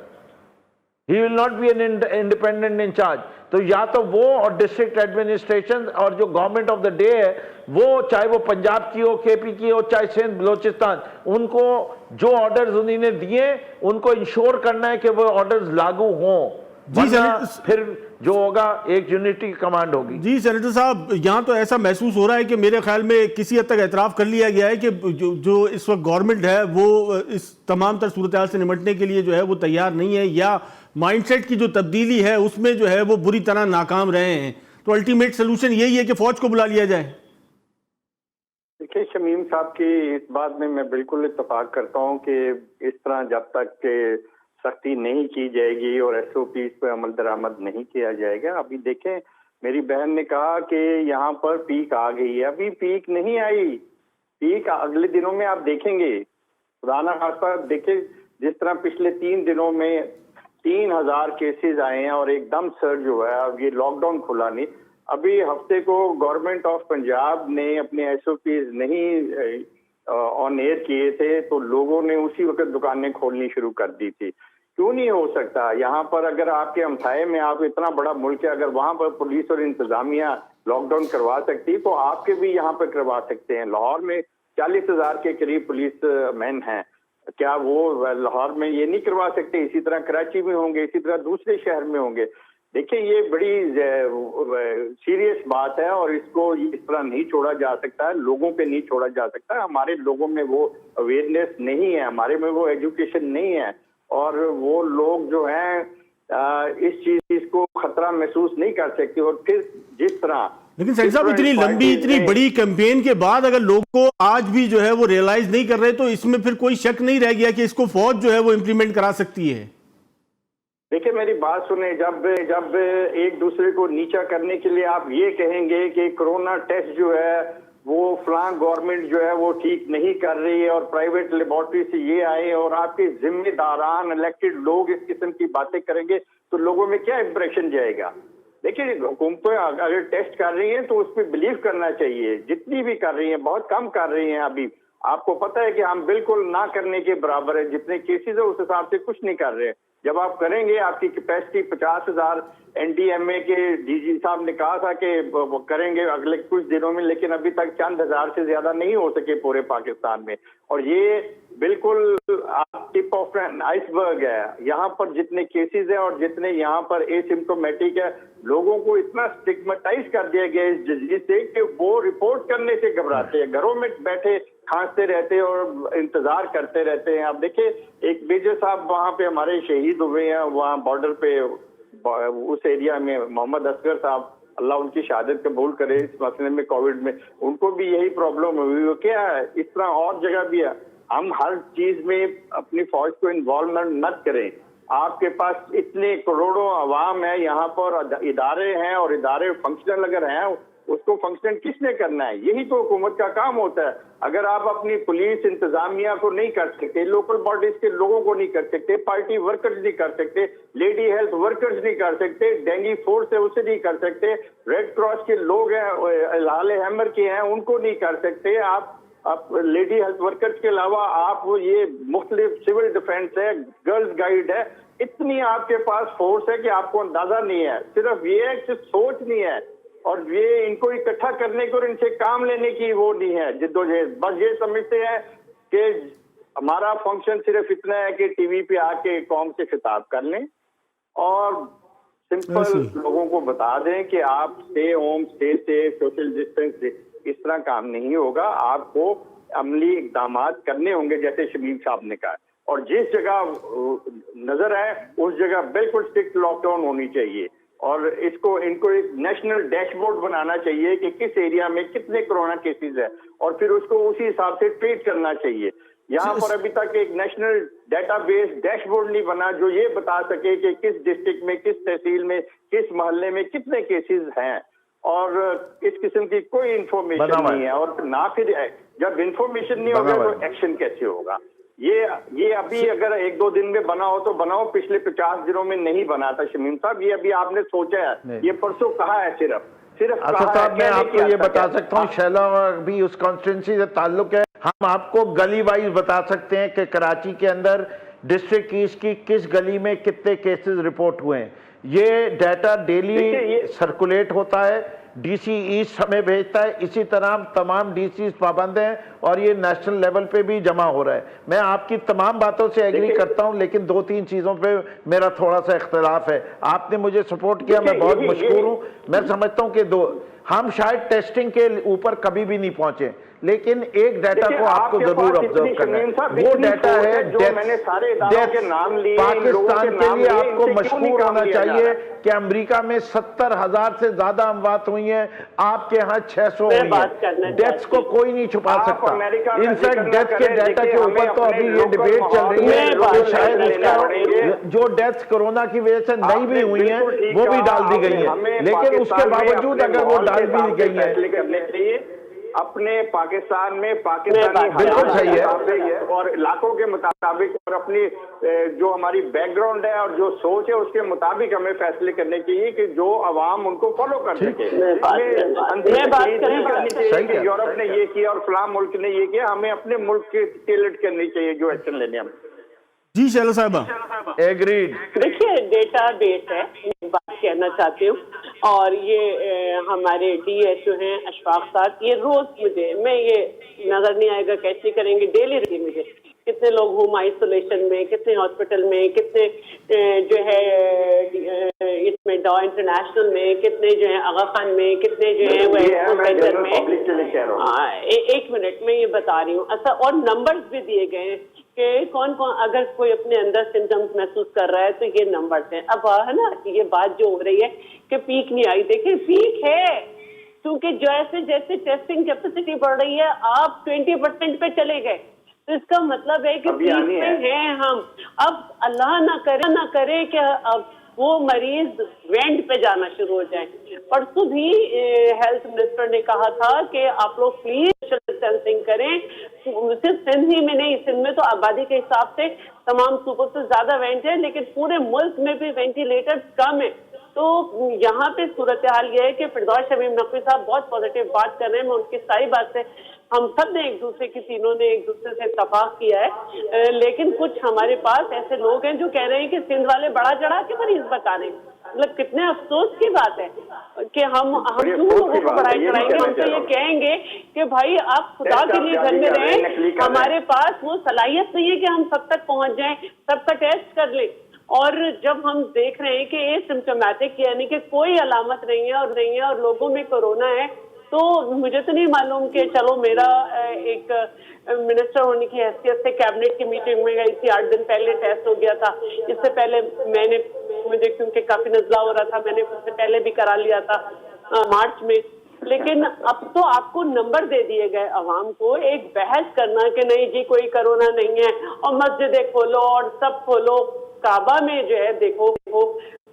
he will not be an independent in charge. तो या तो वो और डिस्ट्रिक्ट एडमिनिस्ट्रेशन और जो गवर्नमेंट ऑफ द डे है वो, चाहे वो पंजाब की हो, केपी की हो, चाहे सिंध बलोचिस्तान, उनको जो ऑर्डर्स उन्होंने दिए उनको इंश्योर करना है कि वो ऑर्डर्स लागू हों। जी सर, फिर जो होगा एक यूनिटी कमांड होगी। जी सेनेटर साहब, यहाँ तो ऐसा महसूस हो रहा है कि मेरे ख्याल में किसी हद तक एतराफ़ कर लिया गया है कि जो इस वक्त गवर्नमेंट है वो इस तमाम तर सूरत हाल से निपटने के लिए जो है वो तैयार नहीं है, या माइंडसेट की जो तब्दीली है उसमें जो है वो बुरी तरह नाकाम रहे हैं। तो अल्टीमेट सोल्यूशन यही है कि फौज को बुला लिया जाए। देखिए शमीम साहब की इस बात में मैं बिल्कुल इत्तेफाक करता हूँ कि इस तरह जब तक सख्ती नहीं की जाएगी और SOPs पे अमल दरामद नहीं किया जाएगा। अभी देखें, मेरी बहन ने कहा कि यहाँ पर पीक आ गई है, अभी पीक नहीं आई, पीक अगले दिनों में आप देखेंगे। खुदा ना खास्ता देखें, जिस तरह पिछले 3 दिनों में 3000 केसेस आए हैं और एकदम सर्ज हुआ है। अब ये लॉकडाउन खुला नहीं, अभी हफ्ते को गवर्नमेंट ऑफ पंजाब ने अपने SOPs नहीं ऑन एयर किए थे तो लोगों ने उसी वक्त दुकानें खोलनी शुरू कर दी थी। क्यों नहीं हो सकता? यहाँ पर अगर आपके हमसाये में, आप इतना बड़ा मुल्क है, अगर वहां पर पुलिस और इंतजामिया लॉकडाउन करवा सकती तो आपके भी यहाँ पर करवा सकते हैं। लाहौर में 40,000 के करीब पुलिस मैन हैं, क्या वो लाहौर में ये नहीं करवा सकते? इसी तरह कराची में होंगे, इसी तरह दूसरे शहर में होंगे। देखिए ये बड़ी सीरियस बात है और इसको इस तरह नहीं छोड़ा जा सकता है, लोगों पे नहीं छोड़ा जा सकता। हमारे लोगों में वो अवेयरनेस नहीं है, हमारे में वो एजुकेशन नहीं है और वो लोग जो हैं इस चीज को खतरा महसूस नहीं कर सकते। और फिर जिस तरह, लेकिन सैयद साहब, इतनी लंबी इतनी बड़ी कैंपेन के बाद अगर लोग को आज भी जो है वो रियलाइज नहीं कर रहे तो इसमें फिर कोई शक नहीं रह गया कि इसको फौज जो है वो इम्प्लीमेंट करा सकती है। देखिए मेरी बात सुने, जब एक दूसरे को नीचा करने के लिए आप ये कहेंगे कि कोरोना टेस्ट जो है वो फलां गवर्नमेंट जो है वो ठीक नहीं कर रही है और प्राइवेट लेबोरेटरी से ये आए और आपके जिम्मेदारान इलेक्टेड लोग इस किस्म की बातें करेंगे तो लोगों में क्या इंप्रेशन जाएगा? देखिए हुकूमतें अगर टेस्ट कर रही हैं तो उस पर बिलीव करना चाहिए, जितनी भी कर रही हैं, बहुत कम कर रही हैं। अभी आपको पता है कि हम बिल्कुल ना करने के बराबर है, जितने केसेस है उस हिसाब से कुछ नहीं कर रहे हैं। जब आप करेंगे, आपकी कैपेसिटी 50,000 NDMA के DG साहब ने कहा था कि वो करेंगे अगले कुछ दिनों में, लेकिन अभी तक चंद हजार से ज्यादा नहीं हो सके पूरे पाकिस्तान में। और ये बिल्कुल टिप ऑफ एन आइसबर्ग है। यहाँ पर जितने केसेस है और जितने यहाँ पर एसिम्प्टोमेटिक है, लोगों को इतना स्टिग्मेटाइज कर दिया गया इस डिजीज से कि वो रिपोर्ट करने से घबराते हैं, घरों में बैठे खांसते रहते हैं और इंतजार करते रहते हैं। अब देखिए एक मेजर साहब वहां पे हमारे शहीद हुए हैं, वहां बॉर्डर पे उस एरिया में, मोहम्मद असगर साहब, अल्लाह उनकी शहादत कबूल करे इस मसले में, कोविड में उनको भी यही प्रॉब्लम हुई। वो क्या है, इस तरह और जगह भी है। हम हर चीज में अपनी फौज को इन्वॉल्वमेंट मत करें। आपके पास इतने करोड़ों अवाम है, यहाँ पर इदारे हैं और इदारे फंक्शनल अगर हैं, उसको फंक्शन किसने करना है? यही तो हुकूमत का काम होता है। अगर आप अपनी पुलिस इंतजामिया को नहीं कर सकते, लोकल बॉडीज के लोगों को नहीं कर सकते, पार्टी वर्कर्स नहीं कर सकते, लेडी हेल्थ वर्कर्स नहीं कर सकते, डेंगी फोर्स है उसे नहीं कर सकते, रेड क्रॉस के लोग हैं, लाल हैमर के हैं, उनको नहीं कर सकते आप लेडी हेल्थ वर्कर्स के अलावा आप ये मुख्तलिफ सिविल डिफेंस है, गर्ल्स गाइड है, इतनी आपके पास फोर्स है कि आपको अंदाजा नहीं है। सिर्फ ये है कि सोच नहीं है और ये इनको इकट्ठा करने की और इनसे काम लेने की वो नहीं है जिद्दोजहद। बस ये समझते हैं कि हमारा फंक्शन सिर्फ इतना है कि टीवी पे आके कौम से खिताब कर लें और सिंपल लोगों को बता दें कि आप stay home, stay safe, social distance. इस तरह काम नहीं होगा, आपको अमली इकदाम करने होंगे जैसे शमीम साहब ने कहा। और जिस जगह नजर आए उस जगह बिल्कुल स्ट्रिक्ट लॉकडाउन होनी चाहिए और इनको एक नेशनल डैशबोर्ड बनाना चाहिए कि किस एरिया में कितने कोरोना केसेस है और फिर उसको उसी हिसाब से ट्रीट करना चाहिए। यहाँ पर अभी तक एक नेशनल डेटाबेस डैशबोर्ड नहीं बना जो ये बता सके कि किस डिस्ट्रिक्ट में, किस तहसील में, किस मोहल्ले में कितने केसेस हैं। और इस किस्म की कोई इंफॉर्मेशन बना हुआ नहीं है, और ना फिर जब इंफॉर्मेशन नहीं होगा तो एक्शन कैसे होगा? ये अभी अगर 1-2 दिन में बना हो तो बनाओ, पिछले 50 दिनों में नहीं बना था शमीम साहब। ये अभी आपने सोचा है, ये परसों कहा है सिर्फ असद साहब, मैं आपको ये बता सकता हूँ, शैला भी उस कॉन्स्टिट्यूंसी से ताल्लुक है। हम आपको गली वाइज बता सकते हैं कि कराची के अंदर डिस्ट्रिक्ट की किस गली में कितने केसेस रिपोर्ट हुए हैं। ये डाटा डेली सर्कुलेट होता है, डीसी ईस्ट हमें भेजता है, इसी तरह तमाम डीसी पाबंद हैं और ये नेशनल लेवल पे भी जमा हो रहा है। मैं आपकी तमाम बातों से एग्री करता हूं, लेकिन 2-3 चीज़ों पे मेरा थोड़ा सा इख्तिलाफ है। आपने मुझे सपोर्ट किया, मैं बहुत मशकूर हूं। मैं समझता हूं कि हम शायद टेस्टिंग के ऊपर कभी भी नहीं पहुंचे, लेकिन एक डाटा को आपको जरूर ऑब्जर्व करना है, वो डाटा है पाकिस्तान के लिए आपको मशहूर होना चाहिए कि अमेरिका में 70,000 से ज्यादा अमवात हुई हैं, आपके यहाँ 600 हुई हैं। डेथ्स को कोई नहीं छुपा सकता। इनफैक्ट डेथ के डाटा के ऊपर तो अभी ये डिबेट चल रही है कि शायद उसका जो डेथ्स कोरोना की वजह से नहीं भी हुई हैं वो भी डाल दी गई है, लेकिन उसके बावजूद अगर वो डाल भी गई है अपने पाकिस्तान में पाकिस्तानी बिल्कुल सही है और इलाकों के मुताबिक और अपनी जो हमारी बैकग्राउंड है और जो सोच है उसके मुताबिक हमें फैसले करने चाहिए कि जो अवाम उनको फॉलो कर सके। हमें यूरोप ने ये किया और फलां मुल्क ने ये किया, हमें अपने मुल्क के टेलर करनी चाहिए जो एक्शन लेने हम। जी शैला साहिबा, एग्रीड। देखिए, डेटा बेस है, एक बात कहना चाहती हूँ, और ये हमारे डीएचओ हैं अशफाक साहब, ये रोज मैं ये नजर नहीं आएगा कैसे करेंगे, डेली रहती मुझे कितने लोग होम आइसोलेशन में, कितने हॉस्पिटल में, कितने जो है इसमें डॉ इंटरनेशनल में, कितने जो है आगा खान में, कितने जो है वो सेंटर में। एक मिनट में ये बता रही हूँ। अच्छा, और नंबर्स भी दिए गए हैं कि कौन कौन अगर कोई अपने अंदर सिम्टम्स महसूस कर रहा है तो ये नंबर्स हैं। अब है ना, ये बात जो हो रही है कि पीक नहीं आई, देखिए पीक है, क्योंकि जैसे जैसे टेस्टिंग कैपेसिटी बढ़ रही है आप 20% पे चले गए, तो इसका मतलब है कि पीक पे हैं हम। अब अल्लाह ना करे कि अब वो मरीज वेंट पे जाना शुरू हो जाए। परसों भी हेल्थ मिनिस्टर ने कहा था कि आप लोग प्लीज सोशल डिस्टेंसिंग करें, सिर्फ सिंध ही में नहीं, सिंध में तो आबादी के हिसाब से तमाम सूबों से ज्यादा वेंट है, लेकिन पूरे मुल्क में भी वेंटिलेटर्स कम है। तो यहाँ पे सूरत हाल ये है कि फिरदौस शमीम नकवी साहब बहुत पॉजिटिव बात कर रहे हैं, मैं उनकी सारी बात से हम सब ने एक दूसरे की तीनों ने एक दूसरे से इत्तफाक किया है, लेकिन कुछ हमारे पास ऐसे लोग हैं जो कह रहे हैं कि सिंध वाले बड़ा चढ़ा के मरीज बता रहे हैं। मतलब कितने अफसोस की बात है कि हम क्यों लोगों को बढ़ाई चढ़ाएंगे। हम तो ये कहेंगे कि भाई आप खुदा के लिए घर में रहें, हमारे पास वो सलाहियत नहीं है कि हम सब तक पहुंच जाएं, सबका टेस्ट कर लें। और जब हम देख रहे हैं कि एसिम्प्टोमेटिक यानी कि कोई अलामत नहीं है और लोगों में कोरोना है, तो मुझे तो नहीं मालूम कि चलो मेरा एक मिनिस्टर होने की हैसियत से कैबिनेट की मीटिंग में गई थी, 8 दिन पहले टेस्ट हो गया था। इससे पहले मुझे क्योंकि काफी नजला हो रहा था, मैंने उससे पहले भी करा लिया था मार्च में। लेकिन अब तो आपको नंबर दे दिए गए अवाम को, एक बहस करना कि नहीं जी कोई कोरोना नहीं है और मस्जिदें खोलो और सब खोलो। काबा में जो है देखो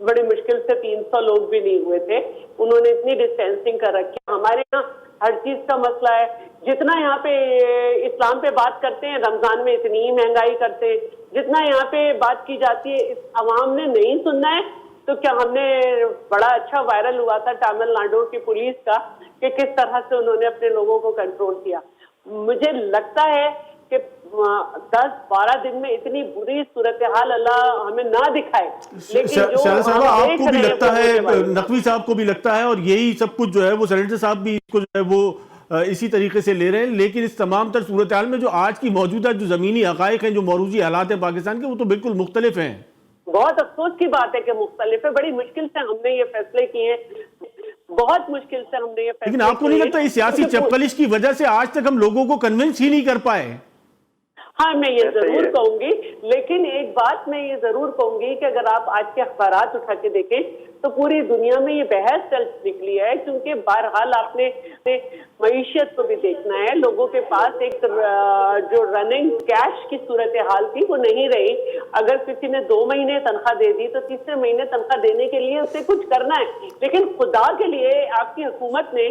बड़ी मुश्किल से 300 लोग भी नहीं हुए थे, उन्होंने इतनी डिस्टेंसिंग कर रखी। हमारे यहाँ हर चीज का मसला है, जितना यहाँ पे इस्लाम पे बात करते हैं रमजान में इतनी ही महंगाई करते हैं, जितना यहाँ पे बात की जाती है इस अवाम ने नहीं सुनना है। तो क्या हमने बड़ा अच्छा वायरल हुआ था तमिलनाडु की पुलिस का कि किस तरह से उन्होंने अपने लोगों को कंट्रोल किया। मुझे लगता है कि 10-12 दिन में इतनी बुरी सूरत हाल अल्लाह हमें ना दिखाए। लेकिन आपको भी लगता है, नकवी साहब को भी लगता है, और यही सब कुछ जो है वो सेनेटर साहब भी इसको जो है वो इसी तरीके से ले रहे हैं। लेकिन इस तमाम तर सूरत हाल में जो आज की मौजूदा जो जमीनी हकायक हैं, जो मौरूजी हालात हैं पाकिस्तान के, वो तो बिल्कुल मुख्तलिफ हैं। बहुत अफसोस की बात है कि मुख्तलिफ है, बड़ी मुश्किल से हमने ये फैसले किए हैं, बहुत मुश्किल से हमने ये फैसले। लेकिन आपको नहीं लगता इस सियासी चपकलिश की वजह से आज तक हम लोगों को कन्विंस ही नहीं कर पाए? हाँ, मैं ये ऐसा ही जरूर है। कहूंगी, लेकिन एक बात मैं ये जरूर कहूंगी कि अगर आप आज के अखबारात उठा के देखें तो पूरी दुनिया में ये बहस चल निकली है, क्योंकि बहरहाल आपने मईशत को भी देखना है। लोगों के पास एक जो रनिंग कैश की सूरत हाल थी वो नहीं रही। अगर किसी ने 2 महीने तनख्वाह दे दी तो तीसरे महीने तनख्वाह देने के लिए उसे कुछ करना है। लेकिन खुदा के लिए आपकी हुकूमत ने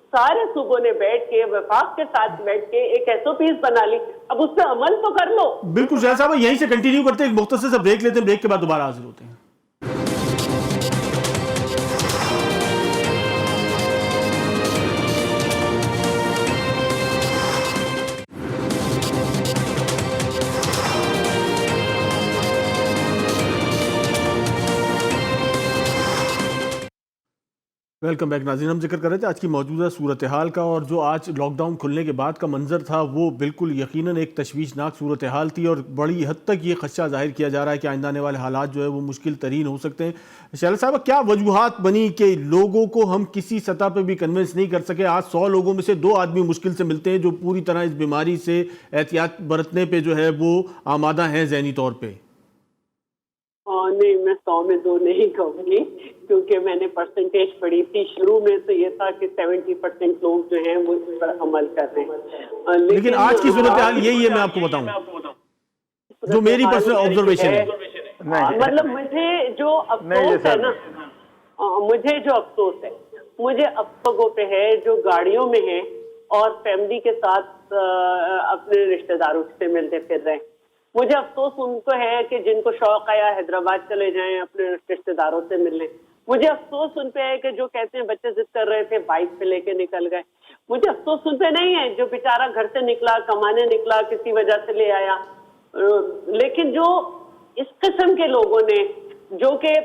सारे सूबों ने बैठ के वफाक के साथ बैठ के एक एसओपीज बना ली, अब उस पर अमल तो कर लो। बिल्कुल शाह साहब, यहीं से कंटिन्यू करते हैं, एक मुख्तसर सा ब्रेक लेते हैं, ब्रेक के बाद दोबारा हाजिर होते हैं। वेलकम बैक नाज़रीन। हम जिक्र कर रहे थे आज की मौजूदा सूरत हाल का, और जो आज लॉकडाउन खुलने के बाद का मंजर था वो बिल्कुल यकीनन एक तशवीशनाक सूरत हाल थी, और बड़ी हद तक ये खदशा जाहिर किया जा रहा है कि आइंदा आने वाले हालात जो है वो मुश्किल तरीन हो सकते हैं। शैला साहब, क्या वजूहात बनी कि लोगों को हम किसी सतह पर भी कन्विंस नहीं कर सके? आज 100 लोगों में से 2 आदमी मुश्किल से मिलते हैं जो पूरी तरह इस बीमारी से एहतियात बरतने पर जो है वो आमादा हैं जहनी तौर पर। नहीं, मैं 100 में 2 नहीं कहूंगी, क्योंकि मैंने परसेंटेज पढ़ी थी। शुरू में तो ये था कि 70% लोग जो हैं वो इस पर अमल कर रहे हैं, लेकिन आज की सूरत हाल यही है, मैं आपको बताऊं, जो मेरी पर्सनल ऑब्जर्वेशन है। मतलब मुझे जो अफसोस है ना, मुझे जो अफसोस है, मुझे अब लोगों पे है जो गाड़ियों में है और फैमिली के साथ अपने रिश्तेदारों से मिलते फिर रहे हैं। मुझे अफसोस उनको है कि जिनको शौक आया हैदराबाद चले जाएं अपने रिश्तेदारों से मिलने। मुझे अफसोस उन पे है कि जो कहते हैं बच्चे जिद कर रहे थे बाइक पे लेके निकल गए। मुझे अफसोस उन पे नहीं है जो बेचारा घर से निकला, कमाने निकला, किसी वजह से ले आया। लेकिन जो इस किस्म के लोगों ने जो कि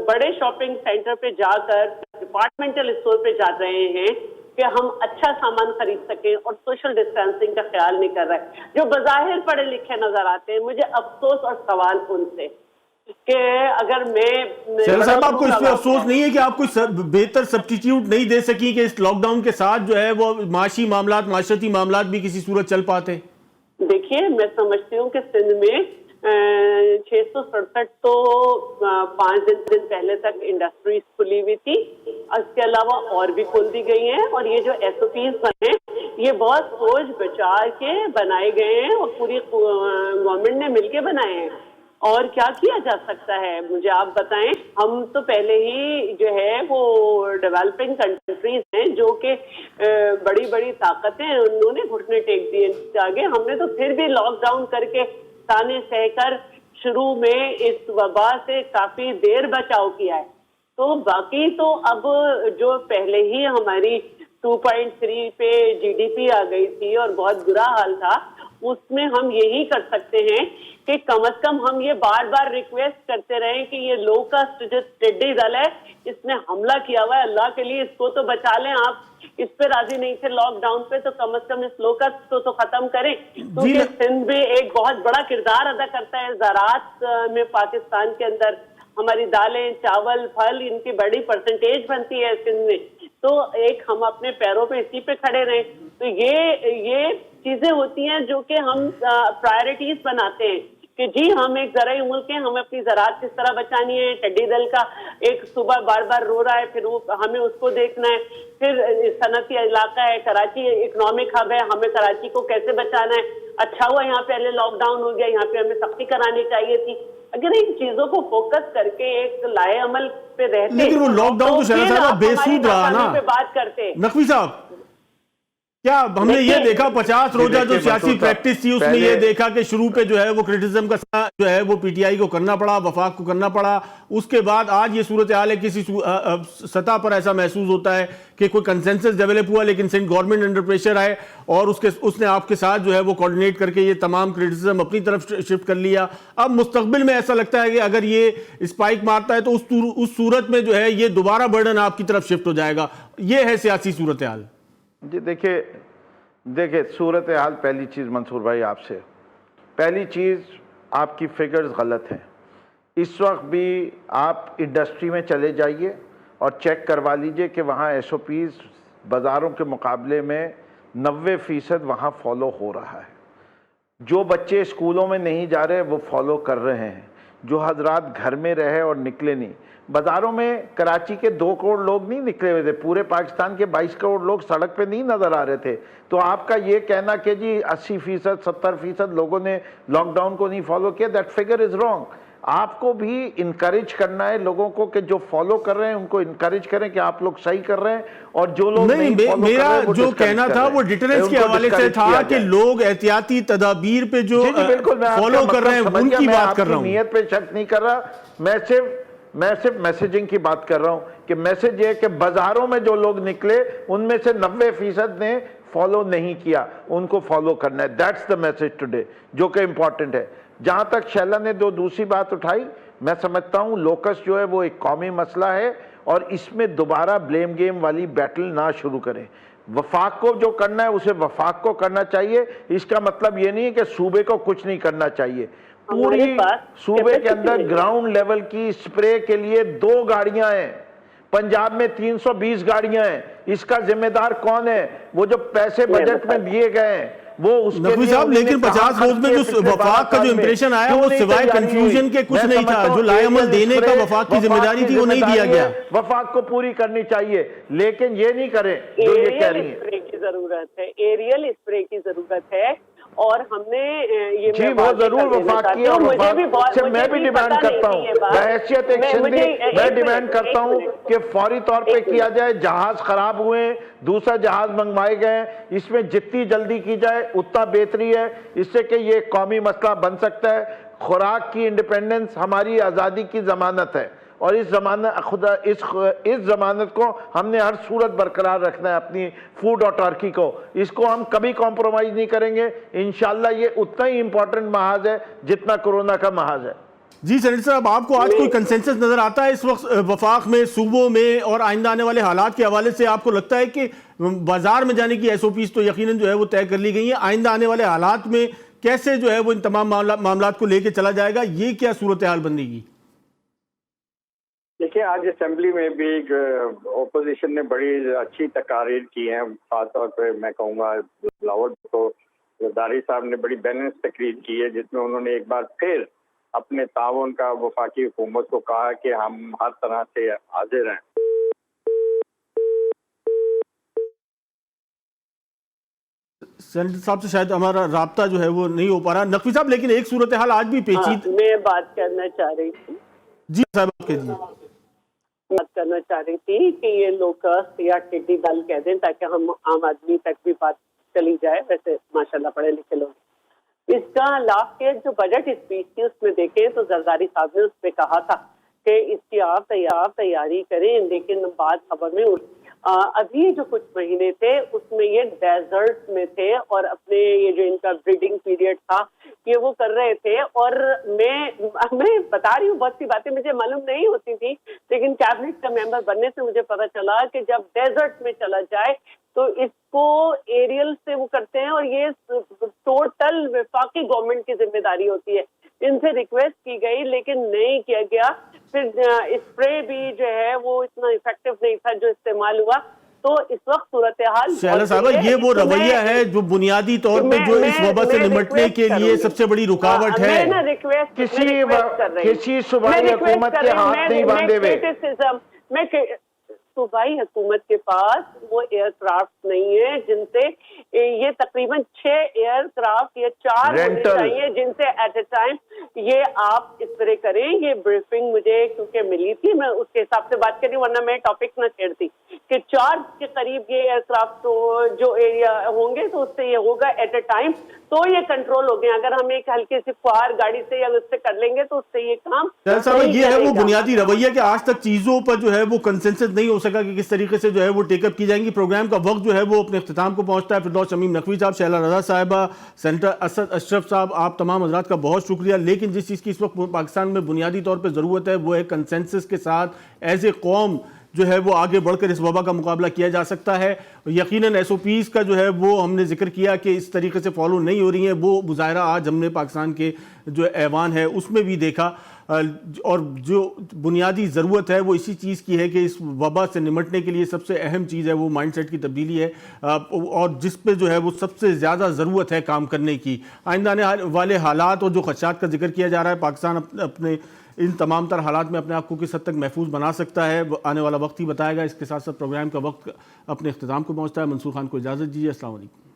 बड़े शॉपिंग सेंटर पे जाकर डिपार्टमेंटल स्टोर पे जा रहे हैं कि हम अच्छा सामान खरीद सकें और सोशल डिस्टेंसिंग का ख्याल नहीं कर रहे, जो बज़ाहिर पढ़े लिखे नजर आते हैं, मुझे अफसोस और सवाल उनसे कि अगर मैं शैला साहब, आपको इस पे अफसोस नहीं है कि आप कोई बेहतर सब्स्टिट्यूट नहीं दे सकी कि इस लॉकडाउन के साथ जो है वो माशी मामलात, माशरती मामलात भी किसी सूरत चल पाते? देखिए, मैं समझती हूँ कि सिंध में 667 तो 5 दिन पहले तक इंडस्ट्रीज खुली हुई थी, इसके अलावा और भी खोल दी गई हैं। और ये जो एसओपीज बने ये बहुत सोच विचार के बनाए गए हैं और पूरी गवर्नमेंट ने मिलके बनाए हैं। और क्या किया जा सकता है मुझे आप बताएं। हम तो पहले ही जो है वो डेवलपिंग कंट्रीज हैं जो कि बड़ी बड़ी ताकतें उन्होंने घुटने टेक दिए आगे। हमने तो फिर भी लॉकडाउन करके ताने सहकर शुरू में इस वबा से काफी देर बचाव किया है। तो बाकी तो अब जो पहले ही हमारी 2.3 पे जीडीपी आ गई थी और बहुत बुरा हाल था, उसमें हम यही कर सकते हैं कि कम से कम हम ये बार बार रिक्वेस्ट करते रहे कि ये लो कास्ट जो टिड्डी दल है इसने हमला किया हुआ है, अल्लाह के लिए इसको तो बचा लें। आप इस पे राजी नहीं थे लॉकडाउन पे, तो कम से कम इस लो कास्ट को तो खत्म करें, क्योंकि सिंध भी एक बहुत बड़ा किरदार अदा करता है ज़राअत में। पाकिस्तान के अंदर हमारी दालें, चावल, फल, इनकी बड़ी परसेंटेज बनती है सिंध में। तो एक हम अपने पैरों पे इसी पे खड़े रहें। तो ये चीजें होती हैं जो कि हम प्रायोरिटीज बनाते हैं कि जी हम एक ज़राई मुल्क हैं, हमें अपनी ज़राअत किस तरह बचानी है। टिड्डी दल का एक सुबह बार बार रो रहा है, फिर वो हमें उसको देखना है। फिर सनती इलाका है, कराची इकोनॉमिक हब है, हमें कराची को कैसे बचाना है। अच्छा हुआ यहाँ पहले लॉकडाउन हो गया, यहाँ पे हमें सख्ती करानी चाहिए थी। अगर इन चीजों को फोकस करके एक लाए अमल पे रहते, लेकिन वो लॉकडाउन तो शैला साहब बेसूद रहा ना। पे बात करते नकवी साहब, क्या हमने ये देखा 50 रोजा जो सियासी प्रैक्टिस थी उसमें ये देखा कि शुरू पे जो है वो क्रिटिसिज्म का जो है वो पीटीआई को करना पड़ा, वफाक को करना पड़ा। उसके बाद आज ये सूरत हाल है, किसी सतह पर ऐसा महसूस होता है कि कोई कंसेंसस डेवलप हुआ, लेकिन सिंध गवर्नमेंट अंडर प्रेशर आए और उसने आपके साथ जो है वो कोऑर्डिनेट करके ये तमाम क्रिटिसिज्म अपनी तरफ शिफ्ट कर लिया। अब मुस्तकबिल में ऐसा लगता है कि अगर ये स्पाइक मारता है तो उस सूरत में जो है ये दोबारा बर्डन आपकी तरफ शिफ्ट हो जाएगा। ये है सियासी सूरत हाल। जी देखिए सूरत हाल, पहली चीज़ मंसूर भाई आपसे, पहली चीज़ आपकी फिगर्स गलत हैं। इस वक्त भी आप इंडस्ट्री में चले जाइए और चेक करवा लीजिए कि वहाँ एसओपीज़ बाज़ारों के मुकाबले में 90% वहाँ फॉलो हो रहा है। जो बच्चे स्कूलों में नहीं जा रहे वो फॉलो कर रहे हैं, जो हजरात घर में रहे और निकले नहीं। बाज़ारों में कराची के 2 करोड़ लोग नहीं निकले हुए थे, पूरे पाकिस्तान के 22 करोड़ लोग सड़क पे नहीं नज़र आ रहे थे। तो आपका ये कहना कि जी 80%, 70% लोगों ने लॉकडाउन को नहीं फॉलो किया, दैट फिगर इज़ रॉन्ग। आपको भी इनकरेज करना है लोगों को कि जो फॉलो कर रहे हैं उनको इनकरेज करें कि आप लोग सही कर रहे हैं, और जो लोग नहीं follow मेरा कर रहे हैं, वो जो discourage कहना कर था रहे हैं। वो डिटरेंस के उनको हवाले से discourage था किया कि जाए। लोग एहतियाती तदाबीर पे जो बिल्कुल मैं फॉलो कर रहे हैं उनकी बात कर रहा हूँ। नीयत पे शक नहीं कर रहा, मैं सिर्फ मैसेजिंग की बात कर रहा हूँ कि मैसेज ये कि बाजारों में जो लोग निकले उनमें से 90% ने फॉलो नहीं किया, उनको फॉलो करना है। दैट्स द मैसेज टुडे, जो कि इंपॉर्टेंट है। जहां तक शैला ने जो दूसरी बात उठाई, मैं समझता हूं लोकस जो है वो एक कौमी मसला है और इसमें दोबारा ब्लेम गेम वाली बैटल ना शुरू करें। वफाक को जो करना है उसे वफाक को करना चाहिए। इसका मतलब ये नहीं है कि सूबे को कुछ नहीं करना चाहिए। पूरी सूबे के अंदर ग्राउंड लेवल की स्प्रे के लिए 2 गाड़ियां हैं, पंजाब में 320 गाड़ियां हैं। इसका जिम्मेदार कौन है? वो जो पैसे बजट में दिए गए हैं वो उसके नकवी साहब, लेकिन 50 रोज में जो वफाक का जो इंप्रेशन आया वो सिवाय कंफ्यूजन के कुछ नहीं था। जो लाएअमल देने का वफाक की जिम्मेदारी थी वो नहीं दिया गया। वफाक को पूरी करनी चाहिए, लेकिन ये नहीं करें जो ये कह रही है। स्प्रे की जरूरत है, एरियल स्प्रे की जरूरत है, और हमने ये जी वो जरूर वफाक की और मैं भी डिमांड करता हूँ, बहैसियत एक सिंधी मैं डिमांड करता हूँ कि फौरी तौर पे किया जाए। जहाज खराब हुए, दूसरा जहाज मंगवाए गए, इसमें जितनी जल्दी की जाए उतना बेहतरी है, इससे कि ये कौमी मसला बन सकता है। खुराक की इंडिपेंडेंस हमारी आज़ादी की जमानत है और इस जमानत को हमने हर सूरत बरकरार रखना है, अपनी फूड ऑथॉरिटी को। इसको हम कभी कॉम्प्रोमाइज नहीं करेंगे। इंशाल्लाह ये उतना ही इंपॉर्टेंट महाज है जितना कोरोना का महाज है। जी सेनेटर साहब, आपको आज कोई कंसेंसस नजर आता है इस वक्त वफाक में, सूबों में और आइंदा आने वाले हालात के हवाले से? आपको लगता है कि बाजार में जाने की SOPs तो यकीनन जो है वो तय कर ली गई है, आइंदा आने वाले हालात में कैसे जो है वो इन तमाम मामलात को लेकर चला जाएगा, ये क्या सूरत हाल बनेगी? देखिए, आज असेंबली में भी ओपोजिशन ने बड़ी अच्छी तकारीर की हैं। खासतौर पे मैं कहूँगा बिलावल तो जरदारी साहब ने बड़ी बैलेंस तकरीर की है, जिसमें उन्होंने एक बार फिर अपने ताउन का वफाकी हुकूमत को कहा कि हम हर तरह से हाजिर हैं। सेनेटर साहब से शायद हमारा राब्ता जो है वो नहीं हो पा रहा। नकवी साहब, लेकिन एक सूरत हाल आज भी पेचीद। मैं बात करना चाह रही थी। जी साहब, कीजिए। बात करना चाह रही थी कि ये लोकस या टिड्डी दल कह दें ताकि हम आम आदमी तक भी बात चली जाए। वैसे माशाल्लाह पढ़े लिखे लोग। इसका लास्ट ईयर जो बजट स्पीच थी उसमें देखें तो जरदारी साहब ने उस पर कहा था कि इसकी आप तैयारी करें, लेकिन बात खबर में अभी जो कुछ महीने थे उसमें ये डेजर्ट में थे और अपने ये जो इनका ब्रीडिंग पीरियड था ये वो कर रहे थे। और मैं बता रही हूँ, बहुत सी बातें मुझे मालूम नहीं होती थी, लेकिन कैबिनेट का मेंबर बनने से मुझे पता चला कि जब डेजर्ट में चला जाए तो इसको एरियल से वो करते हैं और ये टोटल वफाकी गवर्नमेंट की जिम्मेदारी होती है। इनसे रिक्वेस्ट की गई लेकिन नहीं किया गया। फिर स्प्रे भी जो है वो इतना इफेक्टिव नहीं था जो इस्तेमाल हुआ। तो इस वक्त सूरत हाल शैला साहबा, ये वो रवैया है जो बुनियादी तौर पे जो इस वबा से निमटने के लिए सबसे बड़ी रुकावट है। किसी सूबाई हुकूमत के हाथ नहीं बांधे हुए। सूबाई हुकूमत के पास वो एयरक्राफ्ट नहीं है जिनसे ये तकरीबन 6 एयरक्राफ्ट या 4 होने चाहिए जिनसे एट ए टाइम ये आप इस तरह करें। ये ब्रीफिंग मुझे क्योंकि मिली थी, मैं उसके हिसाब से बात करी, वरना मैं टॉपिक ना छेड़ती कि 4 के करीब ये एयरक्राफ्ट जो एरिया होंगे तो उससे ये होगा एट ए टाइम, तो ये कंट्रोल हो गया। अगर हम एक हल्की सी फुहार गाड़ी से या उससे कर लेंगे तो उससे ये काम ये है वो बुनियादी रवैया कि आज तक चीजों पर जो है वो कंसेंसस नहीं हो सका कि किस तरीके से जो है वो टेकअप की जाएंगी। प्रोग्राम का वक्त जो है वो अपने इख्तिताम को पहुंचता है। फिरदौस शमीम नकवी साहब, शैला रजा साहिबा, सेनेटर असद अशरफ साहब, आप तमाम हजरात का बहुत शुक्रिया। लेकिन जिस चीज़ की इस वक्त पाकिस्तान में बुनियादी तौर पर ज़रूरत है वो है कंसेंसस के साथ एज ए कौम जो है वो आगे बढ़कर इस वबा का मुकाबला किया जा सकता है। यकीनन SOPs का जो है वो हमने जिक्र किया कि इस तरीके से फॉलो नहीं हो रही है, वो मुजाहरा आज हमने पाकिस्तान के जो ऐवान है उसमें भी देखा। और जो बुनियादी ज़रूरत है वो इसी चीज़ की है कि इस वबा से निमटने के लिए सबसे अहम चीज़ है वो माइंडसेट की तब्दीली है, और जिस पे जो है वो सबसे ज़्यादा ज़रूरत है काम करने की। आइंदा आने वाले हालात और जो खदशात का जिक्र किया जा रहा है, पाकिस्तान अपने इन तमाम तर हालात में अपने आप को किस हद तक महफूज बना सकता है, आने वाला वक्त ही बताएगा। इसके साथ साथ प्रोग्राम का वक्त अपने इख्तिताम को पहुँचता है। मंसूर खान को इजाज़त दीजिए। अस्सलाम वालेकुम।